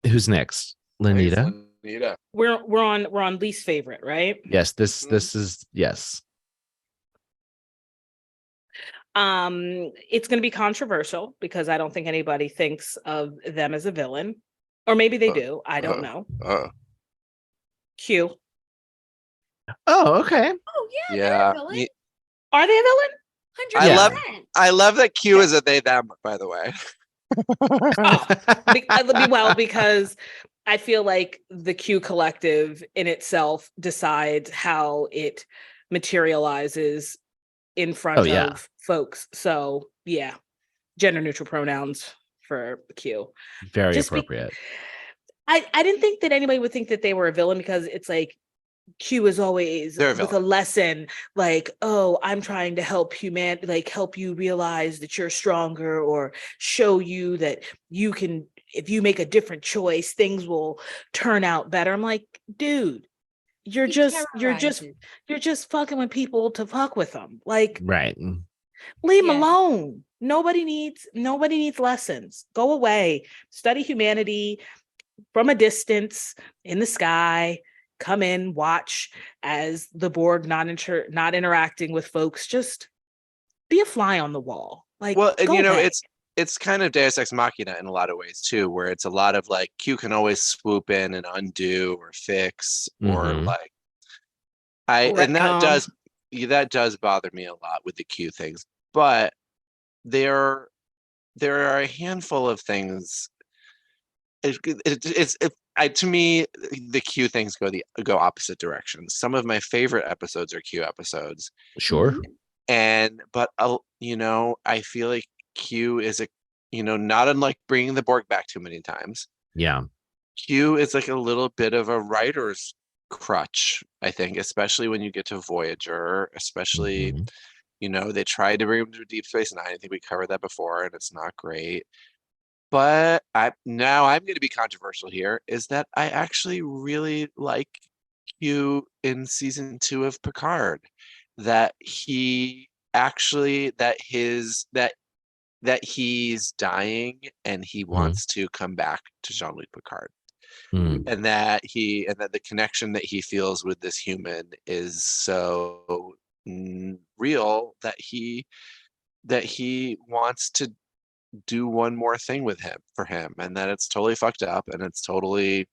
Who's next? Lenita.
Lenita.
We're on least favorite, right?
Yes, this is yes.
It's going to be controversial because I don't think anybody thinks of them as a villain, or maybe they do. I don't know. Q.
Oh, okay.
Oh yeah.
Yeah.
They're a villain.
Ye-
Are they a villain?
100%.
I love that Q is a they them, by the way.
Because I feel like the Q collective in itself decides how it materializes in front
Oh, yeah.
of folks. So yeah, gender neutral pronouns for Q.
Very
Just
appropriate.
I didn't think that anybody would think that they were a villain because it's like Q is always
They're a
with a lesson like, oh, I'm trying to help humanity, like help you realize that you're stronger or show you that you can, if you make a different choice, things will turn out better. I'm like, dude, you're
He
just
terrorizes.
fucking with people to fuck with them. Like,
Right.
leave them
Yeah.
alone. Nobody needs lessons. Go away. Study humanity from a distance in the sky. Come in, watch as the Borg not interacting with folks. Just be a fly on the wall. Like,
Well, and
go
you know,
away.
it's kind of Deus Ex Machina in a lot of ways too, where it's a lot of like Q can always swoop in and undo or fix or
Mhm.
like and
Retcon.
that does bother me a lot with the Q things. But there are a handful of things. to me, the Q things go opposite directions. Some of my favorite episodes are Q episodes,
Sure.
but I feel like Q is not unlike bringing the Borg back too many times.
Yeah.
Q is like a little bit of a writer's crutch, I think, especially when you get to Voyager, especially,
Mhm.
they tried to bring him to Deep Space Nine. I think we covered that before, and it's not great. But I'm going to be controversial here, is that I actually really like Q in season 2 of Picard. That he actually that he's dying and he wants to come back to Jean-Luc Picard.
Mm.
And that the connection that he feels with this human is so real that he wants to do one more thing for him, and that it's totally fucked up and it's totally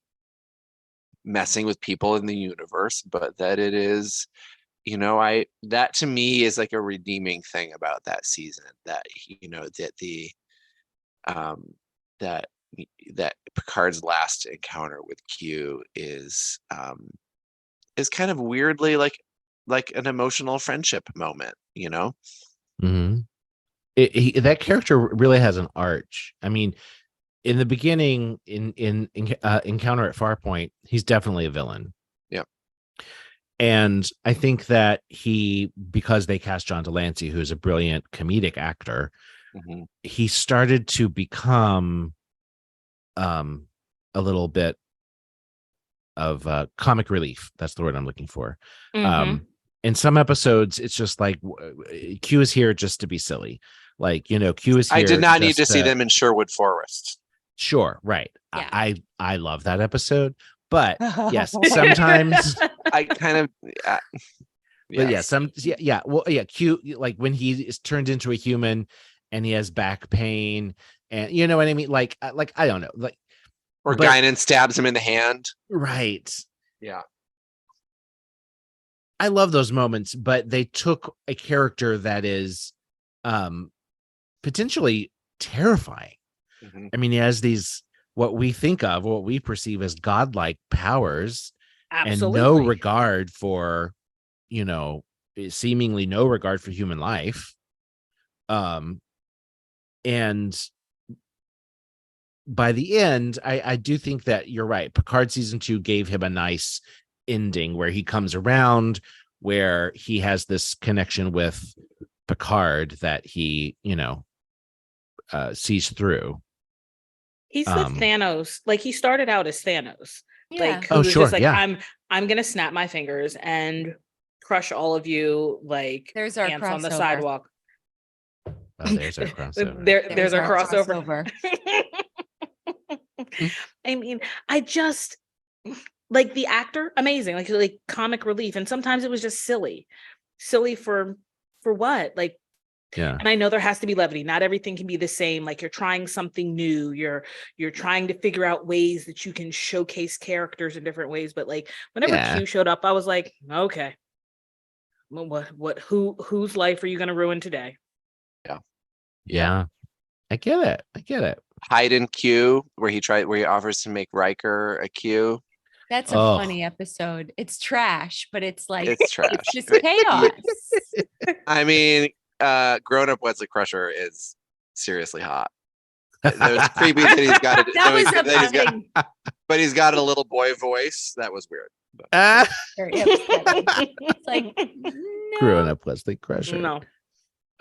messing with people in the universe, but that it is, that to me is like a redeeming thing about that season, that um that that Picard's last encounter with Q is kind of weirdly like an emotional friendship moment.
Hmm. That character really has an arch. I mean, in the beginning, in Encounter at Farpoint, he's definitely a villain.
Yep.
And I think that because they cast John Delancey, who's a brilliant comedic actor, he started to become a little bit of comic relief. That's the word I'm looking for. In some episodes, it's just like Q is here just to be silly. Like, Q is here.
I did not need to see them in Sherwood Forest.
Sure, right.
Yeah.
I love that episode, but yes, sometimes
I kind of
but yeah, Q, like when he is turned into a human and he has back pain, and you know what I mean, like I don't know, like,
or Guinan stabs him in the hand.
Right.
Yeah.
I love those moments, but they took a character that is potentially terrifying. I mean, he has these what we perceive as godlike powers.
Absolutely.
And no regard for, seemingly no regard for human life. And by the end, I do think that you're right. Picard season 2 gave him a nice ending where he comes around, where he has this connection with Picard that he, sees through.
He's the Thanos. Like, he started out as Thanos.
Yeah.
Like, who was
sure,
just like,
yeah.
I'm gonna snap my fingers and crush all of you like
There's our
ants on the
crossover.
sidewalk.
Oh, there's our crossover.
There's our crossover.
Hmm.
I mean, I just like the actor, amazing, like comic relief, and sometimes it was just silly for what, like.
Yeah.
And I know there has to be levity. Not everything can be the same. Like, you're trying something new. You're trying to figure out ways that you can showcase characters in different ways. But like, whenever Q showed up, I was like, okay, whose life are you going to ruin today?
Yeah. I get it.
Hayden Q, where he offers to make Riker a Q.
That's a funny episode. It's trash, but it's like,
it's trash.
It's just chaos.
I mean, Grown-Up Wesley Crusher is seriously hot. It was creepy that he's got it. But he's got a little boy voice. That was weird.
Very upsetting. It's like, no.
Grown-Up Wesley Crusher.
No.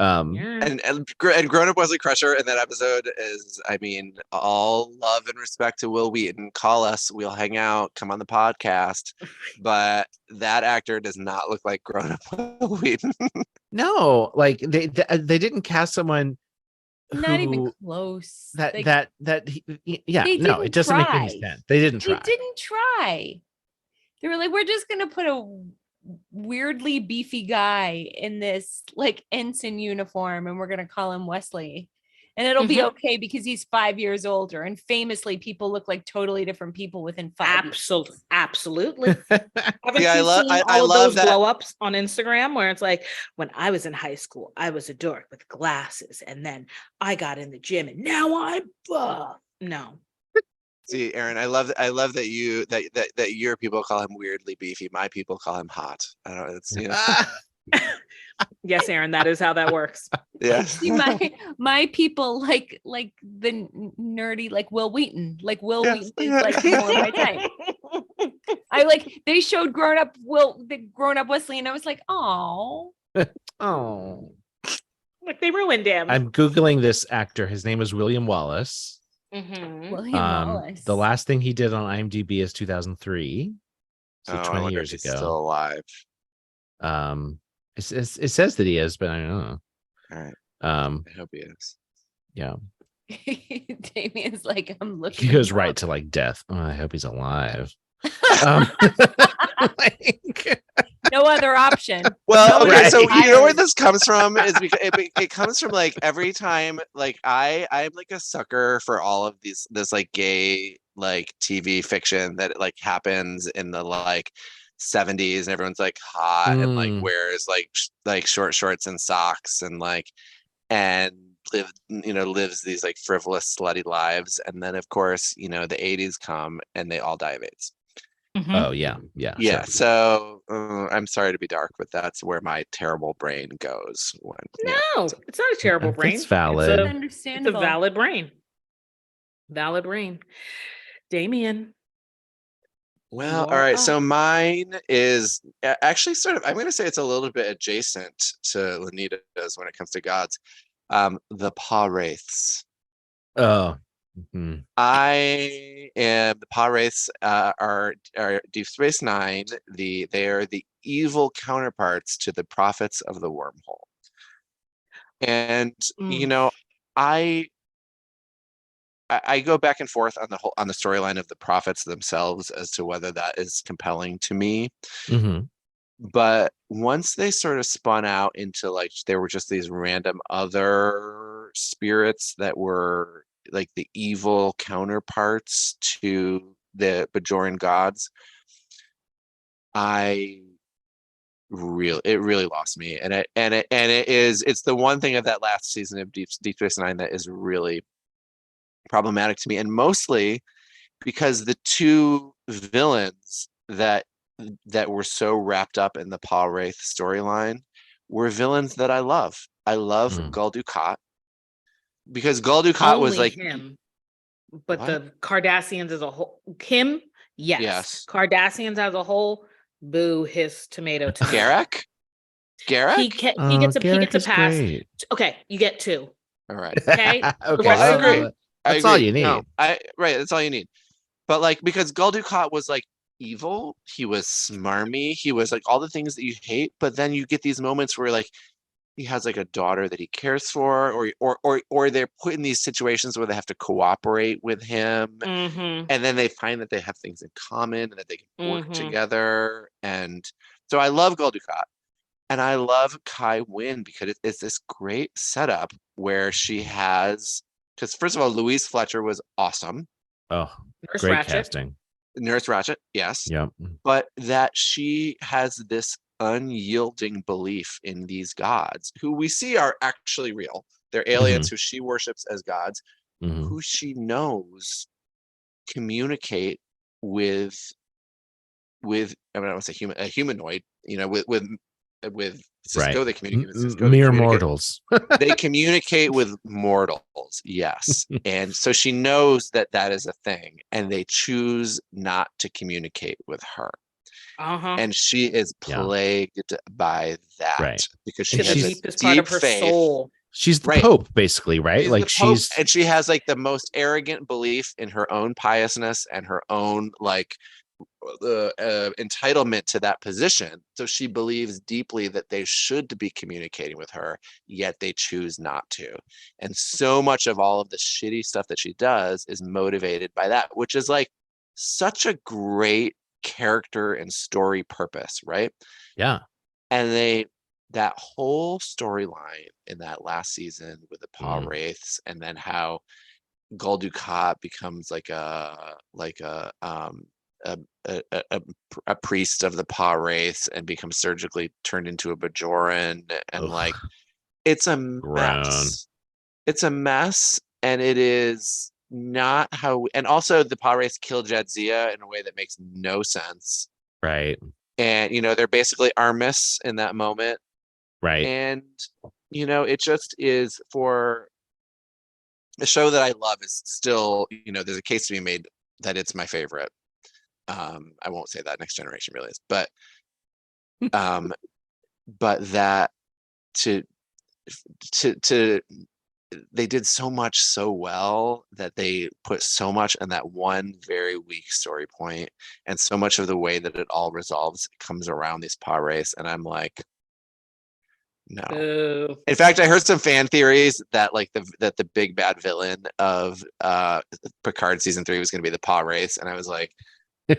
And Grown-Up Wesley Crusher in that episode is, I mean, all love and respect to Will Wheaton. Call us, we'll hang out, come on the podcast. But that actor does not look like Grown-Up Will Wheaton.
No, like they didn't cast someone
not even close.
It doesn't
try.
make any sense. They didn't
try. They were like, we're just gonna put a weirdly beefy guy in this like ensign uniform and we're gonna call him Wesley, and it'll be okay because he's 5 years older, and famously people look like totally different people within 5 years.
Absolutely.
I
those
love that
blow ups on Instagram where it's like, when I was in high school, I was a dork with glasses, and then I got in the gym and now I'm buff. No.
See, Aaron, I love that your people call him weirdly beefy. My people call him hot. I don't know. It's
Yes, Aaron, that is how that works.
yeah.
See, my people like the nerdy, like Will Wheaton. Like Will
Yes.
Wheaton is like more my type. I like they showed grown up Wesley, and I was like, oh.
Oh.
Like they ruined him.
I'm Googling this actor. His name is William Wallace.
Mhm.
William Wallace.
The last thing he did on IMDb is 2003. So
I
20
wonder
years
if he's
ago.
still alive.
It says that he is, but I don't know.
All right.
I
hope he is.
Yeah.
Damien's like, I'm looking.
He goes
him
right
up.
to like death. Oh, I hope he's alive. Like,
No other option.
Well,
No
okay,
Right.
so you know where
Iron.
this comes from is because it comes from like every time like I'm like a sucker for all of this like gay like TV fiction that like happens in the like 70s and everyone's like hot and like wears like short shorts and socks and lives these like frivolous slutty lives, and then of course the 80s come and they all die of AIDS.
Mhm.
oh yeah.
Yeah,
Sure.
so I'm sorry to be dark, but that's where my terrible brain goes when
No, it's not a terrible
That's
brain.
valid.
It's a
Understandable.
valid brain. Valid brain. Damien.
Well,
You're
all right.
up.
So mine is actually sort of, I'm going to say it's a little bit adjacent to Lanita's when it comes to gods. The Pa Wraiths.
Oh. Mhm.
I am the Pa Wraiths are Deep Space Nine. They are the evil counterparts to the prophets of the wormhole. And I go back and forth on the storyline of the prophets themselves as to whether that is compelling to me.
Mhm.
But once they sort of spun out into like there were just these random other spirits that were like the evil counterparts to the Bajoran gods, it really lost me. And it's the one thing of that last season of Deep Space Nine that is really problematic to me, and mostly because the two villains that were so wrapped up in the Pa Wraith storyline were villains that I love. I love Gul Dukat because Gul Dukat was
Only
like
him, but
What?
the Cardassians as a whole. Him, yes.
Yes.
Cardassians as a whole, boo, hiss, tomato.
Garrick.
He gets a
Garrick
pass.
great.
Okay, you get two.
All right.
Okay.
Okay,
rest
I
of
agree.
them-
That's
I
all
agree.
you need.
No, right. That's all you need. But like because Gul Dukat was like evil, he was smarmy, he was like all the things that you hate. But then you get these moments where like he has like a daughter that he cares for, or they're put in these situations where they have to cooperate with him,
Mhm.
and then they find that they have things in common and that they can work
Mhm.
together. And so I love Gul Dukat. And I love Kai Wynn because it's this great setup where she has, because first of all, Louise Fletcher was awesome.
Oh,
Nurse
great
Ratched.
casting.
Nurse Ratched, yes.
Yep.
But that she has this unyielding belief in these gods who we see are actually real. They're aliens who she worships as gods,
Mhm.
who she knows communicate with I don't want to say a humanoid, with Cisco,
Right.
they communicate with Cisco.
Mere mortals.
They communicate with mortals, yes. And so she knows that is a thing, and they choose not to communicate with her.
Uh-huh.
And she is
Yeah.
plagued by that
Right.
because she
And
To
has
the
a
deepest part
deep
of her
faith.
soul.
She's the
Right.
Pope, basically, right?
She's
Like
the Pope,
she's
and she has like the most arrogant belief in her own piousness and her own like entitlement to that position. So she believes deeply that they should be communicating with her, yet they choose not to. And so much of all of the shitty stuff that she does is motivated by that, which is like such a great character and story purpose, right?
yeah.
And that whole storyline in that last season with the Pa Wraiths, and then how Gul Dukat becomes like a priest of the Pa Wraiths and becomes surgically turned into a Bajoran, and
Ugh.
like it's a
Grown.
mess. It's a mess, and it is not how, and also the Paw Race killed Jadzia in a way that makes no sense.
Right.
And, they're basically Armis in that moment.
Right.
And, it just is for a show that I love is still, there's a case to be made that it's my favorite. I won't say that Next Generation really is, but that to they did so much so well that they put so much on that one very weak story point, and so much of the way that it all resolves comes around this Paw Race, and I'm like, no.
Boo.
In fact, I heard some fan theories that that the big bad villain of Picard season 3 was going to be the Paw Race, and I was like,
You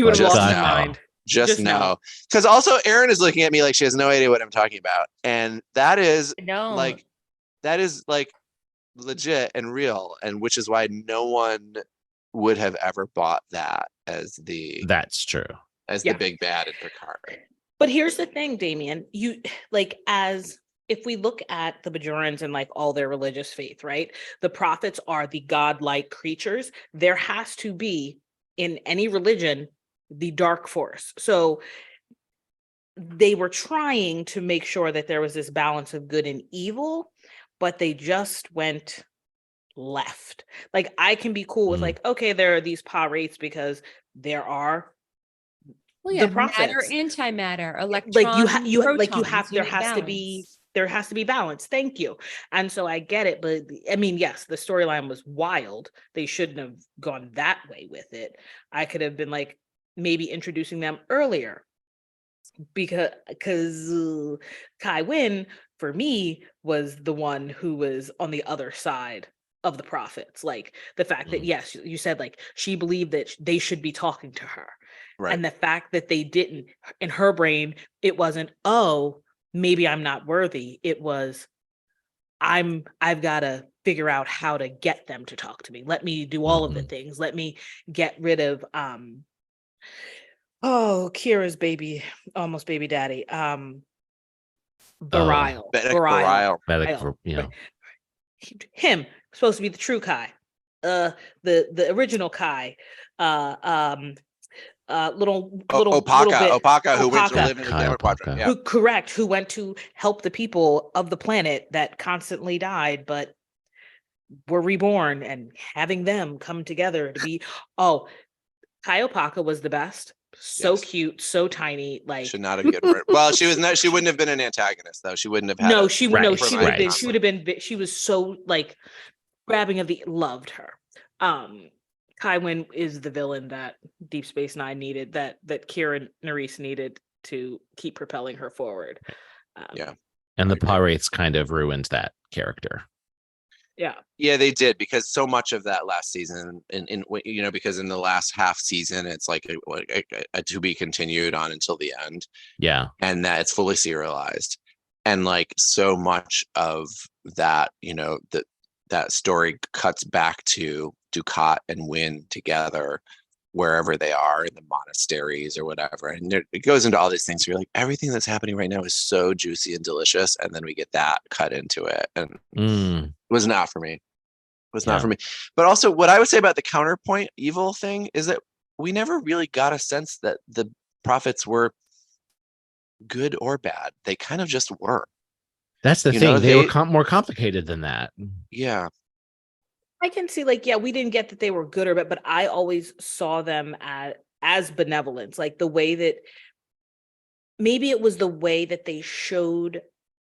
would have
Just
lost your
no.
mind.
just
Just no.
no. Because also Erin is looking at me like she has no idea what I'm talking about, and that is
No.
like legit and real, and which is why no one would have ever bought that as the
That's true.
Yeah.
big bad in Picard.
But here's the thing, Damien, if we look at the Bajorans and all their religious faith, right? The prophets are the godlike creatures. There has to be in any religion the dark force. So they were trying to make sure that there was this balance of good and evil, but they just went left. I can be cool with okay, there are these Paw Wraiths because there are
Well, yeah,
the
matter,
prophets.
antimatter, electrons,
there has to be balance. Thank you. And so I get it, but I mean, yes, the storyline was wild. They shouldn't have gone that way with it. I could have been maybe introducing them earlier, because Kai Wynn for me was the one who was on the other side of the prophets. The fact that, yes, you said she believed that they should be talking to her.
Right.
And the fact that they didn't, in her brain, it wasn't, oh, maybe I'm not worthy. It was, I've got to figure out how to get them to talk to me. Let me do all of the things. Let me get rid of, Kira's almost baby daddy. Bareil.
Bareil.
Him, supposed to be the true Kai. The original Kai.
Opaka, who went to
Opaka.
live in the Gamma Quadrant. Yeah.
Who went to help the people of the planet that constantly died, but were reborn, and having them come together to be, Kai Opaka was the best. So
Yes.
cute, so tiny.
Should not have given her. Well, she wouldn't have been an antagonist though. She wouldn't have had.
No, she would have been.
Right.
She would have been. She was so grabbing of the. Loved her. Kai Wynn is the villain that Deep Space Nine needed. That Kira Nerys needed to keep propelling her forward.
Yeah.
And the Paw Wraiths kind of ruined that character.
Yeah, they did, because so much of that last season, because in the last half season, it's like a to be continued on until the end.
Yeah.
And that it's fully serialized. And so much of that, that story cuts back to Dukat and Wynn together, wherever they are in the monasteries or whatever. And it goes into all these things where you're like, everything that's happening right now is so juicy and delicious. And then we get that cut into it. And it was not for me. It was not for me. But also what I would say about the counterpoint evil thing is that we never really got a sense that the prophets were good or bad. They kind of just were.
That's the thing. They were more complicated than that.
Yeah.
I can see we didn't get that they were good or bad, but I always saw them as benevolence, the way that maybe it was the way that they showed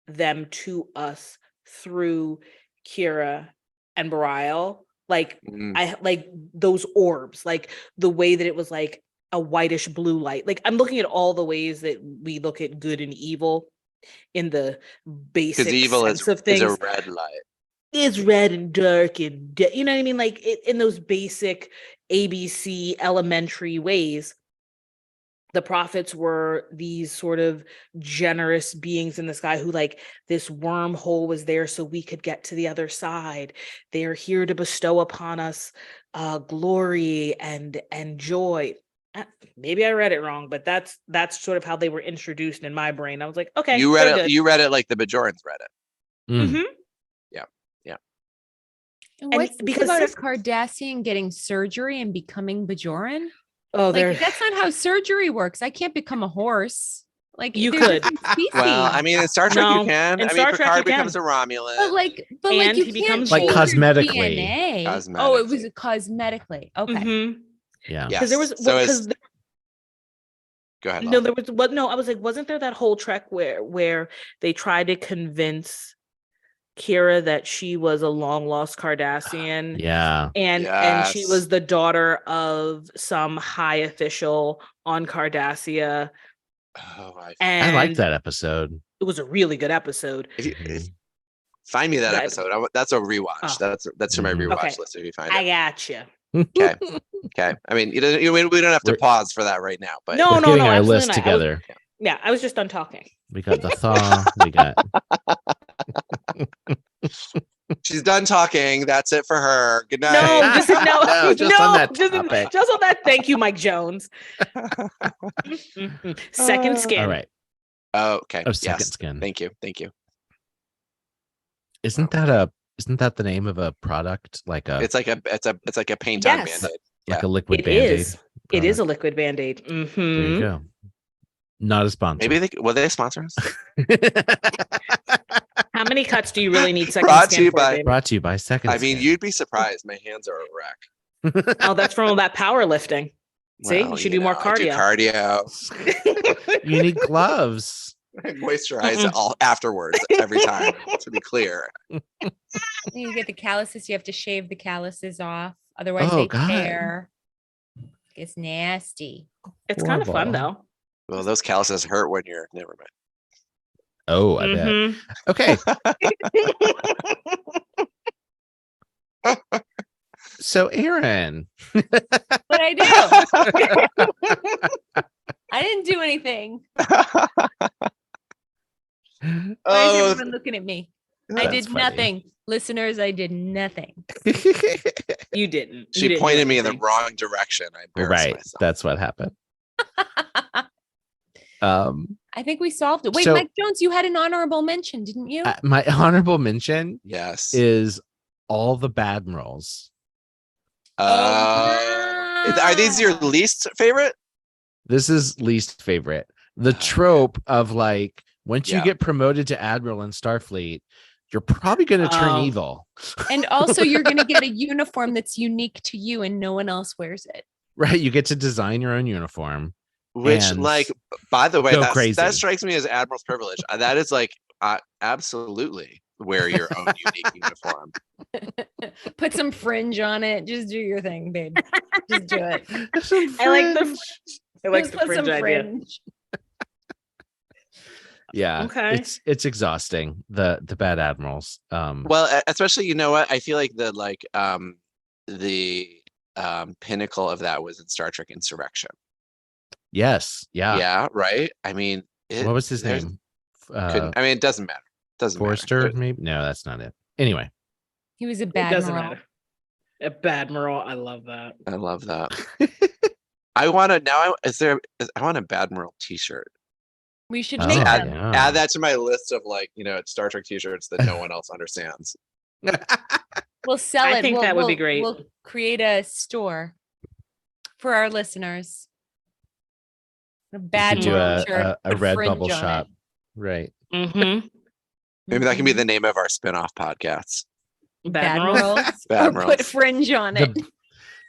them to us through Kira and Bareil. I those orbs, the way that it was a whitish blue light. I'm looking at all the ways that we look at good and evil in the basic
evil
sense of things.
Is a red light.
Is red and dark and you know what I mean? In those basic ABC elementary ways, the prophets were these sort of generous beings in the sky who this wormhole was there so we could get to the other side. They're here to bestow upon us glory and joy. Maybe I read it wrong, but that's sort of how they were introduced in my brain. I was like, okay,
you read it like the Bajorans read it.
Mm-hmm.
Yeah.
And what's this
because
about a
this-
Cardassian getting surgery and becoming Bajoran?
Oh, there.
Like that's not how surgery works. I can't become a horse. Like
You
they're
could.
different species.
Well, I mean, in Star Trek
No,
you can.
in
I mean,
Star Trek
Picard
you can.
becomes a Romulan.
but
And
you
he
can't
becomes
Like
change your
cosmetically.
DNA. Oh, it was
Cosmetically.
cosmetically. Okay.
Mhm.
Yeah.
Yes.
Because there was
So
because
it's- Go ahead.
no,
Law.
there was what no, I was like, wasn't there that whole trek where they tried to convince Kira that she was a long lost Cardassian
Yeah.
and she
Yes.
was the daughter of some high official on Cardassia.
Oh,
And
I liked that episode.
it was a really good episode.
if find me that
That-
episode. That's a rewatch.
Oh.
That's for my
Mhm.
rewatch
Okay.
list if you find
I
it.
got you.
Okay. Okay. I mean, we don't have to
We're-
pause for that right now, but
No,
We're
no,
getting
no,
our
absolutely
list
not.
together.
I was just done talking.
We got the thaw. We got
she's done talking. That's it for her. Good night.
No, just no,
No, just on that topic.
just on that. Thank you, Mike Jones. Second skin.
all right.
Oh, okay.
Oh, second
Yes.
skin.
Thank you. Thank you.
Isn't that the name of a product? Like a
It's like a paint on
Yes.
Band-Aid.
like a liquid
It
band-aid.
is. It is a
product?
liquid band-aid.
There you
Mhm.
go. Not a sponsor.
Maybe will they sponsor us?
How many cuts do you really need second
Brought to
skin
you
for,
by-
baby?
Brought to you by Second
I mean,
Skin.
you'd be surprised. My hands are a wreck.
Oh, that's from all that powerlifting. See, you should do more
I do
cardio.
cardio.
You need gloves.
I moisturize all afterwards every time. To be clear,
You get the calluses, you have to shave the calluses off. Otherwise
Oh,
they
God.
tear. It's nasty.
It's kind of fun
Horrible.
though.
well, those calluses hurt when you're. Never mind.
Oh, I bet.
Mhm.
Okay. So, Aaron.
What I do? I didn't do anything. Why is
Oh,
everyone looking at me? I
That's
did
funny.
nothing. Listeners, I did nothing.
You didn't. You
she
didn't do
pointed me in the
anything.
wrong direction. I embarrassed
Right.
myself.
That's what happened.
I think we solved it. Wait,
So-
Mike Jones, you had an honorable mention, didn't you?
My honorable mention
Yes.
is all the Badmirals.
Are these your
wow.
least favorite?
This is least favorite. The
okay.
trope of like, once you
Yeah.
get promoted to Admiral in Starfleet, you're probably going to turn
Oh.
evil.
And also, you're going to get a uniform that's unique to you and no one else wears it.
Right. You get to design your own uniform.
Which,
And
like, by the way,
go crazy.
that strikes me as Admiral's privilege. That is like, absolutely wear your own unique uniform.
Put some fringe on it. Just do your thing, babe. Just do it.
I like the
Just put some
idea.
fringe.
Yeah.
Okay.
It's exhausting. The bad admirals.
Well, especially, you know what? I feel like the pinnacle of that was in Star Trek Insurrection.
Yes. Yeah.
Yeah, right. I mean,
What was his
there's-
name?
I mean, it doesn't matter. Doesn't
Forrester,
matter.
maybe? No, that's not it. Anyway.
He was a
It
bad
doesn't
moral.
matter. A bad moral. I love that.
I love that. I want to now. I want a Badmiral T-shirt.
We should
Oh,
make
add,
them.
yeah.
add that to my list of like Star Trek T-shirts that no one else understands.
We'll sell
I
it.
think that would be great.
We'll create a store for our listeners. A
You
bad
could do
moral shirt,
a
put
red
fringe
bubble
on
shop.
it.
Right.
Mm-hmm.
Maybe that can be
Mhm.
the name of our spin-off podcast.
Bad
Bad
morals.
morals.
Bad
Put
Morals.
fringe on it.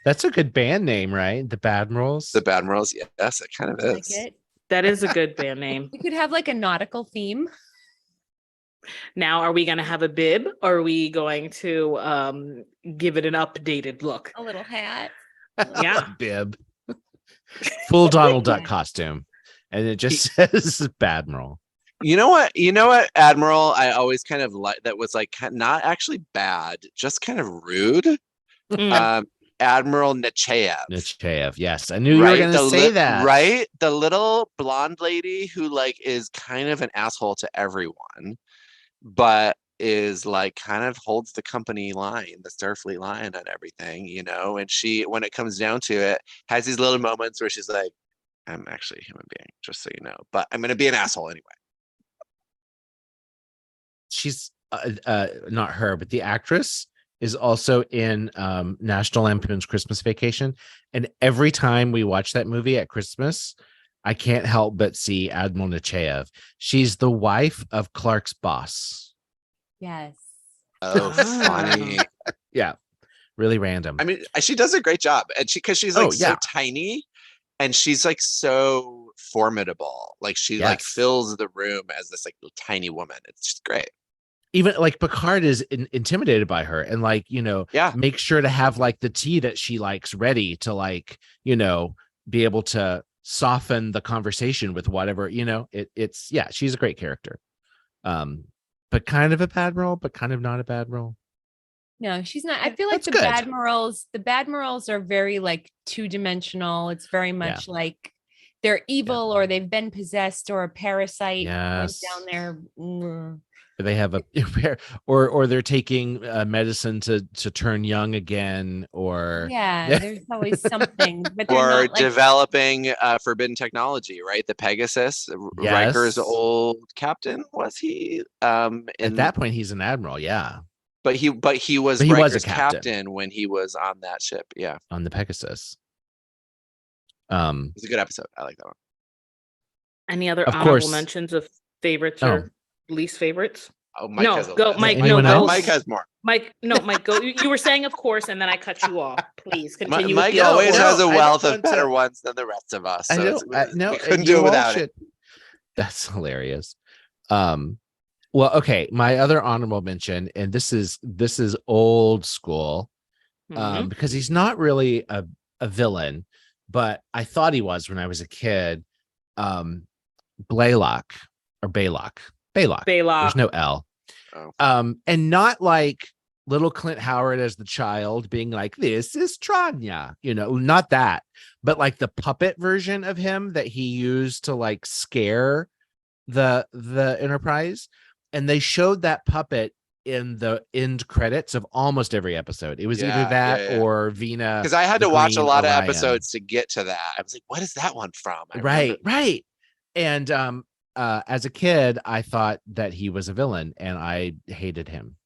That's a good band name, right? The Badmirals.
The Badmirals. Yes, it kind of
I
is.
like it.
That is a good band name.
We could have like a nautical theme.
Now, are we going to have a bib or are we going to give it an updated look?
A little hat.
Yeah.
Bib. Full Donald Duck costume. And it just says Badmiral.
You know what? Admiral, I always kind of like that was like not actually bad, just kind of rude.
Mm.
Admiral Nechayev.
Nechayev. Yes. I knew you were going to say that.
Right? The little blonde lady who like is kind of an asshole to everyone, but is like kind of holds the company line, the Starfleet line on everything, and she, when it comes down to it, has these little moments where she's like, I'm actually a human being, just so you know, but I'm going to be an asshole anyway.
She's not her, but the actress is also in National Lampoon's Christmas Vacation. And every time we watch that movie at Christmas, I can't help but see Admiral Nechayev. She's the wife of Clark's boss.
Yes.
Oh, funny.
Yeah, really random.
I mean, she does a great job, and because she's like so tiny, and she's like so formidable. Like she like fills the room as this like tiny woman. It's just great.
Even like Picard is intimidated by her, and like, you know, make sure to have like the tea that she likes ready to like, you know, be able to soften the conversation with whatever, you know. It's she's a great character. But kind of a bad role, but kind of not a bad role.
No, she's not. I feel like the Badmirals are very like two-dimensional. It's very much like they're evil or they've been possessed or a parasite went down there.
They have a or they're taking medicine to turn young again, or
there's always something, but
or developing forbidden technology, right? The Pegasus, Riker's old captain, was he? At
that point, he's an admiral,
but he was Riker's captain when he was on that ship,
on the Pegasus.
It's a good episode. I like that one.
Any other honorable mentions of favorites or least favorites?
Oh, Mike has
go, Mike.
Mike has more.
Mike, go. You were saying, of course, and then I cut you off. Please continue.
Mike always has a wealth of better ones than the rest of us. So
no,
couldn't do it without it.
That's hilarious. Well, okay. My other honorable mention, and this is old school, because he's not really a villain, but I thought he was when I was a kid. Blaylock. There's no L. And not like little Clint Howard as the child being like, this is Tranya, you know, not that, but like the puppet version of him that he used to like scare the Enterprise. And they showed that puppet in the end credits of almost every episode. It was either that or Vina.
Because I had to watch a lot of episodes to get to that. I was like, what is that one from?
Right. And as a kid, I thought that he was a villain and I hated him.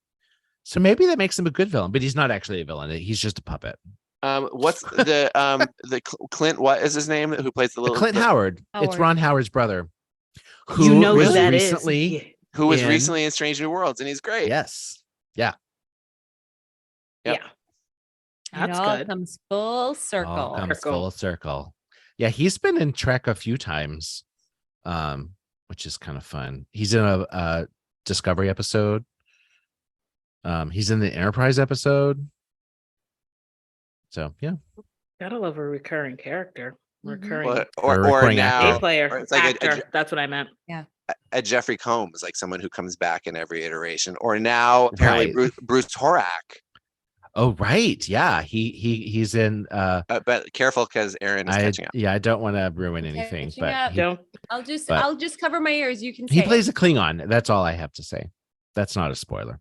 So maybe that makes him a good villain, but he's not actually a villain. He's just a puppet.
What's the Clint? What is his name? Who plays the little
Clint Howard? It's Ron Howard's brother.
Who was recently
in Strange New Worlds, and he's great.
Yes. Yeah.
That's
all
good.
Comes full circle.
Full circle. Yeah, he's been in Trek a few times. Which is kind of fun. He's in a Discovery episode. He's in the Enterprise episode. So
gotta love a recurring character.
Or
now a player.
Or it's like
actor. That's what I meant.
Yeah.
A Jeffrey Combs, like someone who comes back in every iteration. Or now apparently Bruce Horak.
Oh right, yeah. He's in.
But careful because Aaron is catching up.
Yeah, I don't want to ruin anything, but
I'll just cover my ears. You can.
He plays a Klingon. That's all I have to say. That's not a spoiler.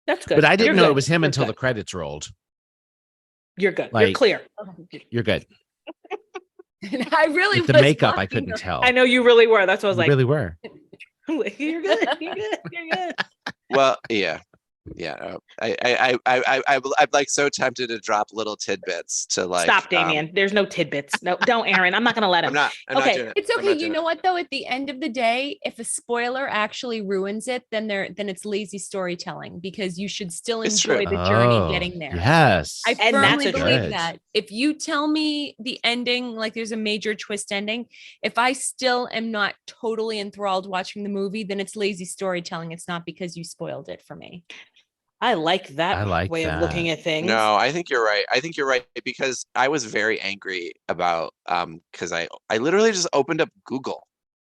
That's good.
But I didn't know it was him until the credits rolled.
You're good. You're clear.
You're good.
I really
with the makeup. I couldn't tell.
I know you really were. That's what I was like.
Really were.
You're good. You're good.
Well, yeah. I'm like so tempted to drop little tidbits to like
stop, Damien. There's no tidbits. No, don't, Aaron. I'm not gonna let him.
I'm not doing it.
It's okay. You know what though? At the end of the day, if a spoiler actually ruins it, then it's lazy storytelling, because you should still enjoy the journey getting there.
Yes.
I firmly believe that. If you tell me the ending, like there's a major twist ending, if I still am not totally enthralled watching the movie, then it's lazy storytelling. It's not because you spoiled it for me.
I like that way of looking at things.
No, I think you're right. Because I was very angry about because I literally just opened up Google.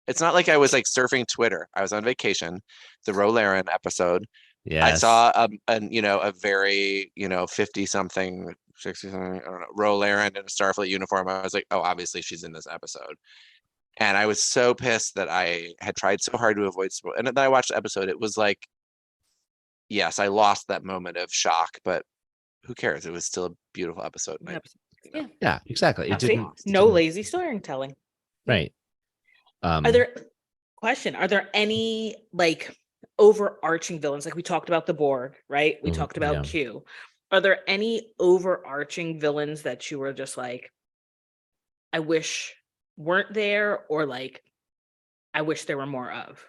It's not like I was like surfing Twitter. I was on vacation. The Rolaren episode.
Yeah.
I saw a very 50-something, 60-something, I don't know, Rolaren in a Starfleet uniform. I was like, oh, obviously she's in this episode. And I was so pissed that I had tried so hard to avoid spoil. And then I watched the episode. It was like, yes, I lost that moment of shock, but who cares? It was still a beautiful episode.
Yeah, exactly. It didn't.
No lazy storytelling.
Right.
Are there any like overarching villains? Like we talked about the Borg, right? We talked about Q. are there any overarching villains that you were just like, I wish weren't there, or like, I wish there were more of?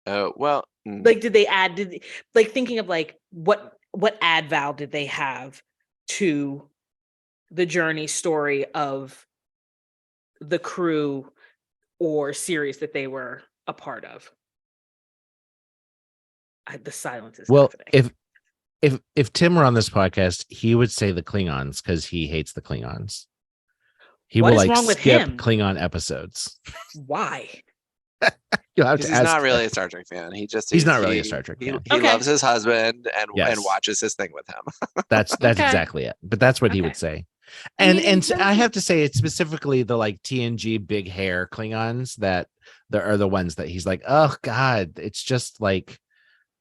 Oh, well,
Like, did they add? Like thinking of like what ad val did they have to the journey story of the crew or series that they were a part of? The silence is
Well,
deafening.
if Tim were on this podcast, he would say the Klingons because he hates the Klingons. He
What
will
is
like
wrong with
skip
him?
Klingon episodes.
Why?
You'll have
because
to
he's
ask
not
him.
really a Star Trek fan.
He's not really a Star Trek fan.
He
Okay.
loves his husband and
Yes.
watches his thing with him.
That's
Okay.
exactly it. But that's what he would
Okay.
say.
I
And
mean, in
and
terms
I
of-
have to say it's specifically the like TNG big hair Klingons that are the ones that he's like, oh God, it's just like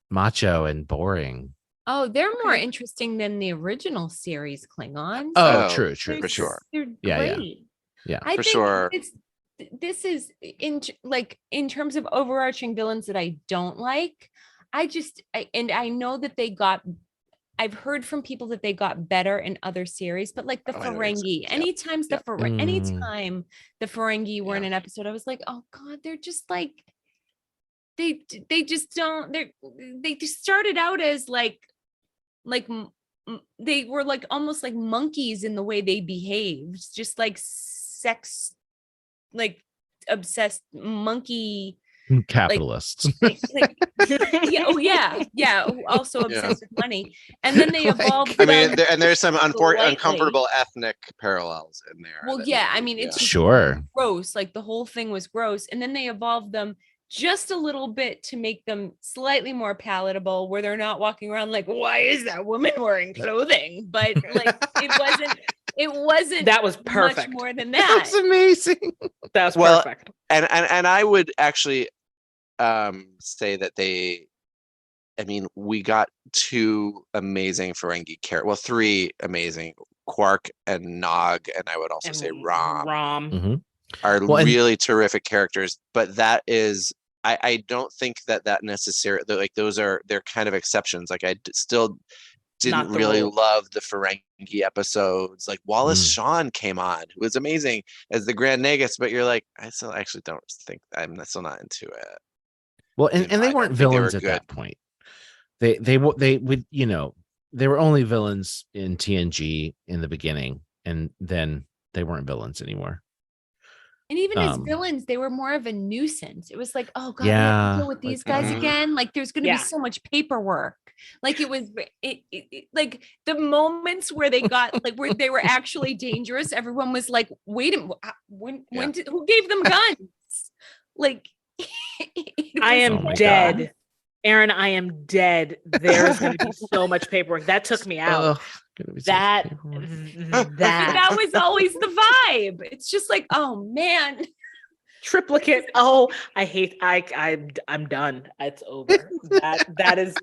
macho and boring.
Oh, they're more
Okay.
interesting than the original series Klingons.
Oh,
Oh,
true.
for sure.
They're
Yeah, yeah.
great.
Yeah,
I
for
think
sure.
this is in terms of overarching villains that I don't like. I know that I've heard from people that they got better in other series, but like the
Oh, I know what you're saying.
Ferengi,
Yep.
anytime
Yep.
anytime the Ferengi were in
Yeah.
an episode, I was like, oh God, they're just like they just don't they just started out as they were like almost like monkeys in the way they behaved, just like sex, like obsessed monkey
capitalists.
like yeah, oh yeah, also obsessed with money, and then they
Like,
evolved.
I mean,
them
and there's some
slightly.
uncomfortable ethnic parallels in there.
Well,
that
yeah, I
maybe-
mean, it's just
Sure.
gross. Like the whole thing was gross, and then they evolved them just a little bit to make them slightly more palatable, where they're not walking around like, why is that woman wearing clothing? But like it wasn't
That was
much
perfect.
more than
That's
that.
amazing.
That was
Well,
perfect.
and I would actually say that we got two amazing Ferengi characters. Well, three amazing, Quark and Nog, and I would also say
And
Rom
Mhm.
are
Well, and-
really terrific characters. But that is, I don't think that necessarily, like they're kind of exceptions. Like still didn't
Not the
really
rule.
love the Ferengi episodes. Like Wallace Shawn came on, who was amazing as the Grand Nagus, but you're like, I still actually don't think I'm still not into it.
Well, and
I
they
don't
weren't
think they were
villains at
good.
that point. They would, you know, they were only villains in TNG in the beginning, and then they weren't villains anymore.
And even as
Um,
villains, they were more of a nuisance. It was like, oh God, we have
Yeah,
to deal with
like,
these guys
mhm.
again. Like there's going to
Yeah.
be so much paperwork. Like it was, like the moments where they got like where they were actually dangerous. Everyone was like, wait a minute, who gave them guns? Like, it
I
was
am
Oh my
dead.
God.
Aaron, I am dead. There's going to be so much paperwork. That took me out.
Ugh, gonna be so much
That
paperwork.
But
that
that was always the vibe. It's just like, oh man.
triplicate. Oh, I'm done. It's over. That is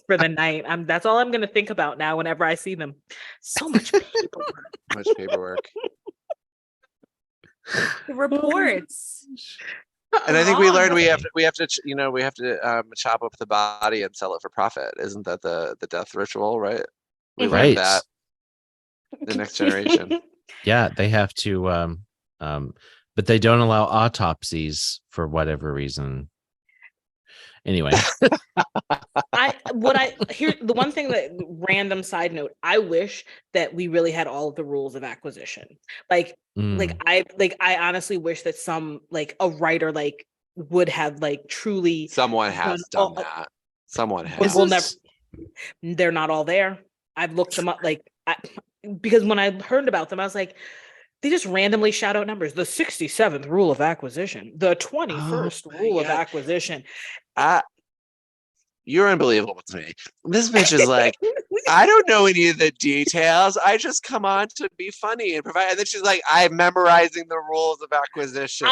for the night. That's all I'm gonna think about now whenever I see them. So much paperwork.
Much paperwork.
The reports.
And I think we learned we
Oh.
have to chop up the body and sell it for profit. Isn't that the death ritual, right? We
Right.
learned that. The next generation.
Yeah, they have to but they don't allow autopsies for whatever reason. Anyway,
Here the one thing that random side note, I wish that we really had all of the rules of acquisition. Like I honestly wish that some like a writer like would have like truly
Someone has
done
done
all-
that. Someone
We'll
has.
never they're not all there. I've looked them up because when I heard about them, I was like, they just randomly shout out numbers. The 67th rule of acquisition, the 21st
Oh my
rule of
God.
acquisition.
You're unbelievable to me. This bitch is like, I don't know any of the details. I just come on to be funny and provide. And then she's like, I'm memorizing the rules of acquisition.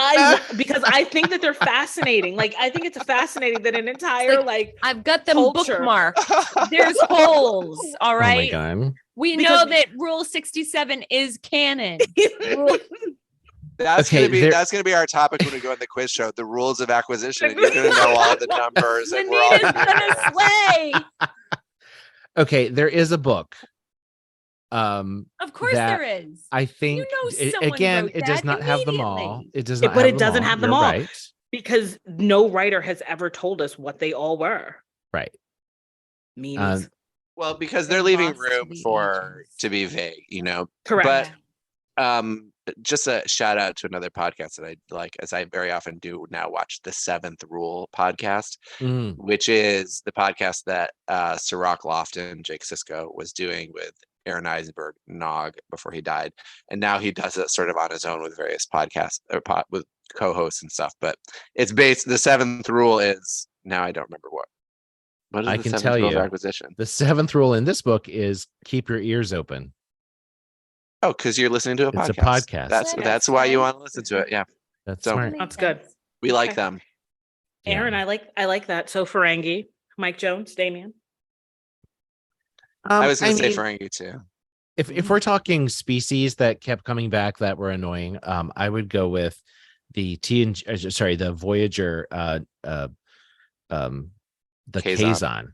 Because I think that they're fascinating. Like, I think it's fascinating that an entire like
I've got them
Culture.
bookmarked. There's holes. All
oh my
right.
God.
We
Because-
know that rule 67 is canon.
That's
Okay,
gonna be our topic when we go on the quiz show. The rules of acquisition. And you're gonna know all the numbers. And we're all
Anita's gonna slay.
Okay, there is a book.
Of course
that
there is.
I think
know someone
again,
wrote
it does
that
not have them all.
immediately.
It does not
But
have
it doesn't have them
You're
all.
Right.
Because no writer has ever told us what they all were.
Right.
Meanies.
Well, because
They're
they're leaving
lost to
room
the
for
ages.
to be vague, you know.
Correct.
But just a shout out to another podcast that I like, as I very often do now, watch the Seventh Rule podcast,
Mm.
which is the podcast that Sirach Lofton, Jake Sisko, was doing with Aaron Eisenberg, Nog, before he died, and now he does it sort of on his own with various podcasts or with co-hosts and stuff. But it's based. The Seventh Rule is now I don't remember what is
I
the
can
seventh
tell
rule of
you.
acquisition.
The 7th rule in this book is keep your ears open.
Oh, because you're listening to a podcast.
It's a podcast.
That's
That
that's
makes
why you
sense.
want to listen to it. Yeah,
That's
So-
smart.
That's good.
we like
Okay.
them.
Aaron,
Yeah.
I like that. So Ferengi, Mike Jones, Damien.
I was going to say
mean,
Ferengi too.
if we're talking species that kept coming back that were annoying, I would go with the the Voyager, the
Kazon.
Kazon.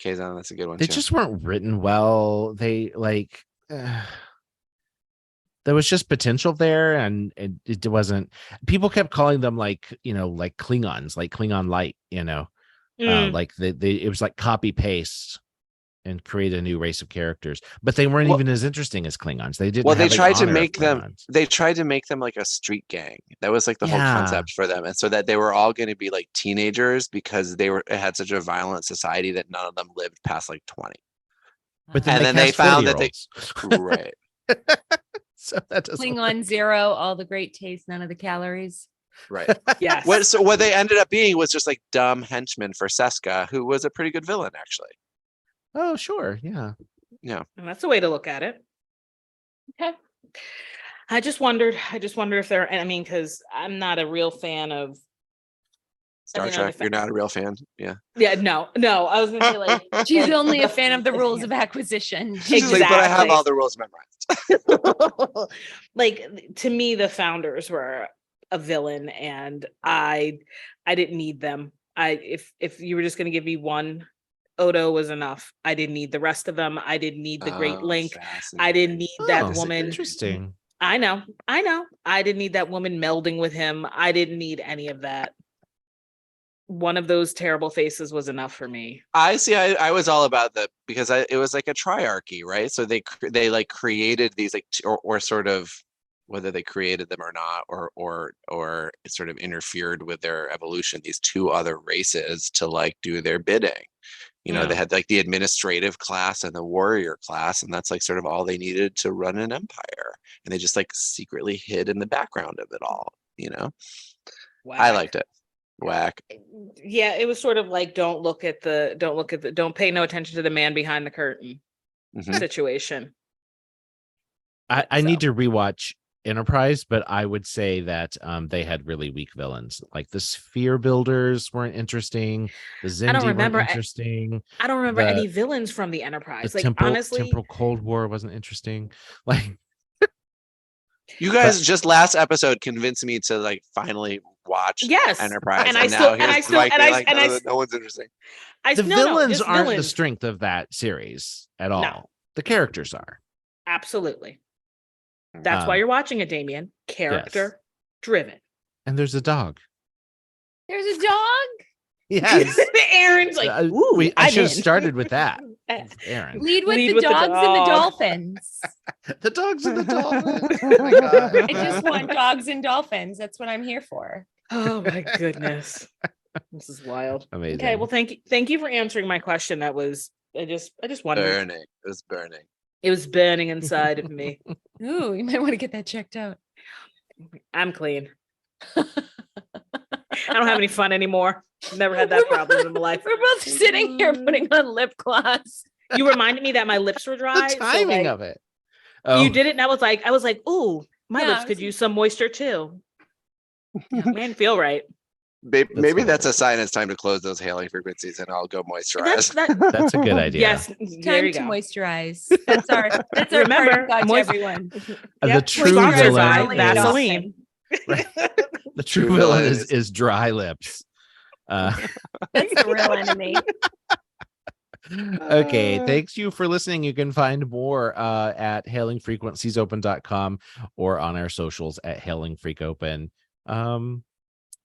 Kazon, that's a good one
They
too.
just weren't written well. They there was just potential there, and it wasn't. People kept calling them like Klingons, like Klingon light, like they it was like copy paste and create a new race of characters, but they weren't
Well-
even as interesting as Klingons. They didn't.
Well, they
have, like,
tried to
honor of
make them.
Klingons.
They tried to make them like a street gang. That was like the whole
Yeah.
concept for them, and so that they were all going to be like teenagers because it had such a violent society that none of them lived past like 20.
But
And then they
cast
found that they-
40-year-olds.
Right,
So that doesn't
Klingon zero, all the great taste, none of the calories.
right.
Yes.
What they ended up being was just like dumb henchmen for Seska, who was a pretty good villain actually.
Oh, sure, yeah.
And that's a way to look at it. Okay. I just wonder if there, I mean, because I'm not a real fan of
Star
mean,
Trek. You're not a real fan. Yeah.
no, I was gonna say like
She's only a fan of the rules of acquisition.
She's like, but I have
Exactly.
all the rules memorized.
like to me the founders were a villain and I didn't need them. If you were just going to give me one, Odo was enough. I didn't need the rest of them. I didn't need the Great
Oh,
Link. I
fascinating.
didn't need
Oh,
that woman.
Interesting.
I know. I didn't need that woman melding with him. I didn't need any of that. One of those terrible faces was enough for me.
I see. I was all about that because it was like a triarchy, right? So they like created these like or sort of whether they created them or not, or it sort of interfered with their evolution. These two other races to like do their bidding. You know,
Yeah.
they had like the administrative class and the warrior class, and that's like sort of all they needed to run an empire. And they just like secretly hid in the background of it all. You know, I
Whack.
liked it. Whack.
Yeah, it was sort of like don't pay no attention to the man behind the curtain
Mhm.
situation.
I need to rewatch Enterprise, but I would say that they had really weak villains. Like the Sphere Builders weren't interesting. The Zindi
remember
weren't
a-
interesting.
I don't remember
The-
any villains from the Enterprise.
The
Like
temporal,
honestly,
temporal Cold War wasn't interesting. Like
You guys just last episode convinced me to like finally watch
Yes,
Enterprise,
and I still- and I
here's
still-
Mike
and
being
I-
like,
and I
"No,
s-
no one's interesting."
the
no,
villains
just
aren't the
villains.
strength of that series at all.
No.
The characters are.
Absolutely. That's why
Um,
you're watching it, Damien. Character driven.
And there's a dog.
There's a dog.
Yes.
Aaron's like, ooh,
I
I'm
should have
in.
started with that. Aaron.
Lead with
Lead
the
with the
dogs and the
dog.
dolphins.
The dogs and the dolphins. Oh my God.
I just want dogs and dolphins. That's what I'm here for.
Oh my goodness. This is wild.
Amazing.
Okay, well thank you for answering my question. That was I just wondered.
Burning. It was burning.
It was burning inside of me.
Ooh, you might want to get that checked out.
I'm clean. I don't have any fun anymore. Never had that problem in my life.
We're both sitting here putting on lip gloss.
You reminded me that my lips were dry.
the
so,
timing
like,
of it. Oh,
You did it, and I was like, ooh, my
Yeah,
lips
I
could
was-
use some moisture too. Man, feel right.
Maybe that's a
hilarious.
sign it's time to close those hailing frequencies, and I'll go
That's
moisturize.
that.
That's a good idea.
Yes, there
Time
you
to
go.
moisturize. That's our
Remember,
parting thought to
moist-
everyone.
The true
Moisturizer,
villain
Vaseline.
The true
True
villain
villain
is dry lips.
That's the real enemy.
Okay, thanks you for listening. You can find more at hailingfrequenciesopen.com or on our socials at hailingfreakopen.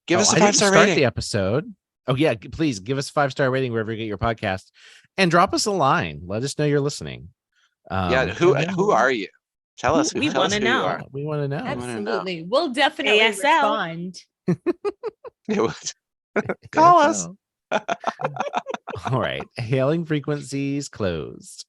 Give us a
I didn't
5-star
start
rating.
the episode. Oh yeah, please give us a 5-star rating wherever you get your podcast, and drop us a line. Let us know you're listening.
Yeah, who are you? Tell us.
We
tell us
wanna
who you
know.
are.
We want to know.
wanna know.
Absolutely. We'll definitely
ASL.
respond.
It was- Call us.
All right. Hailing frequencies closed.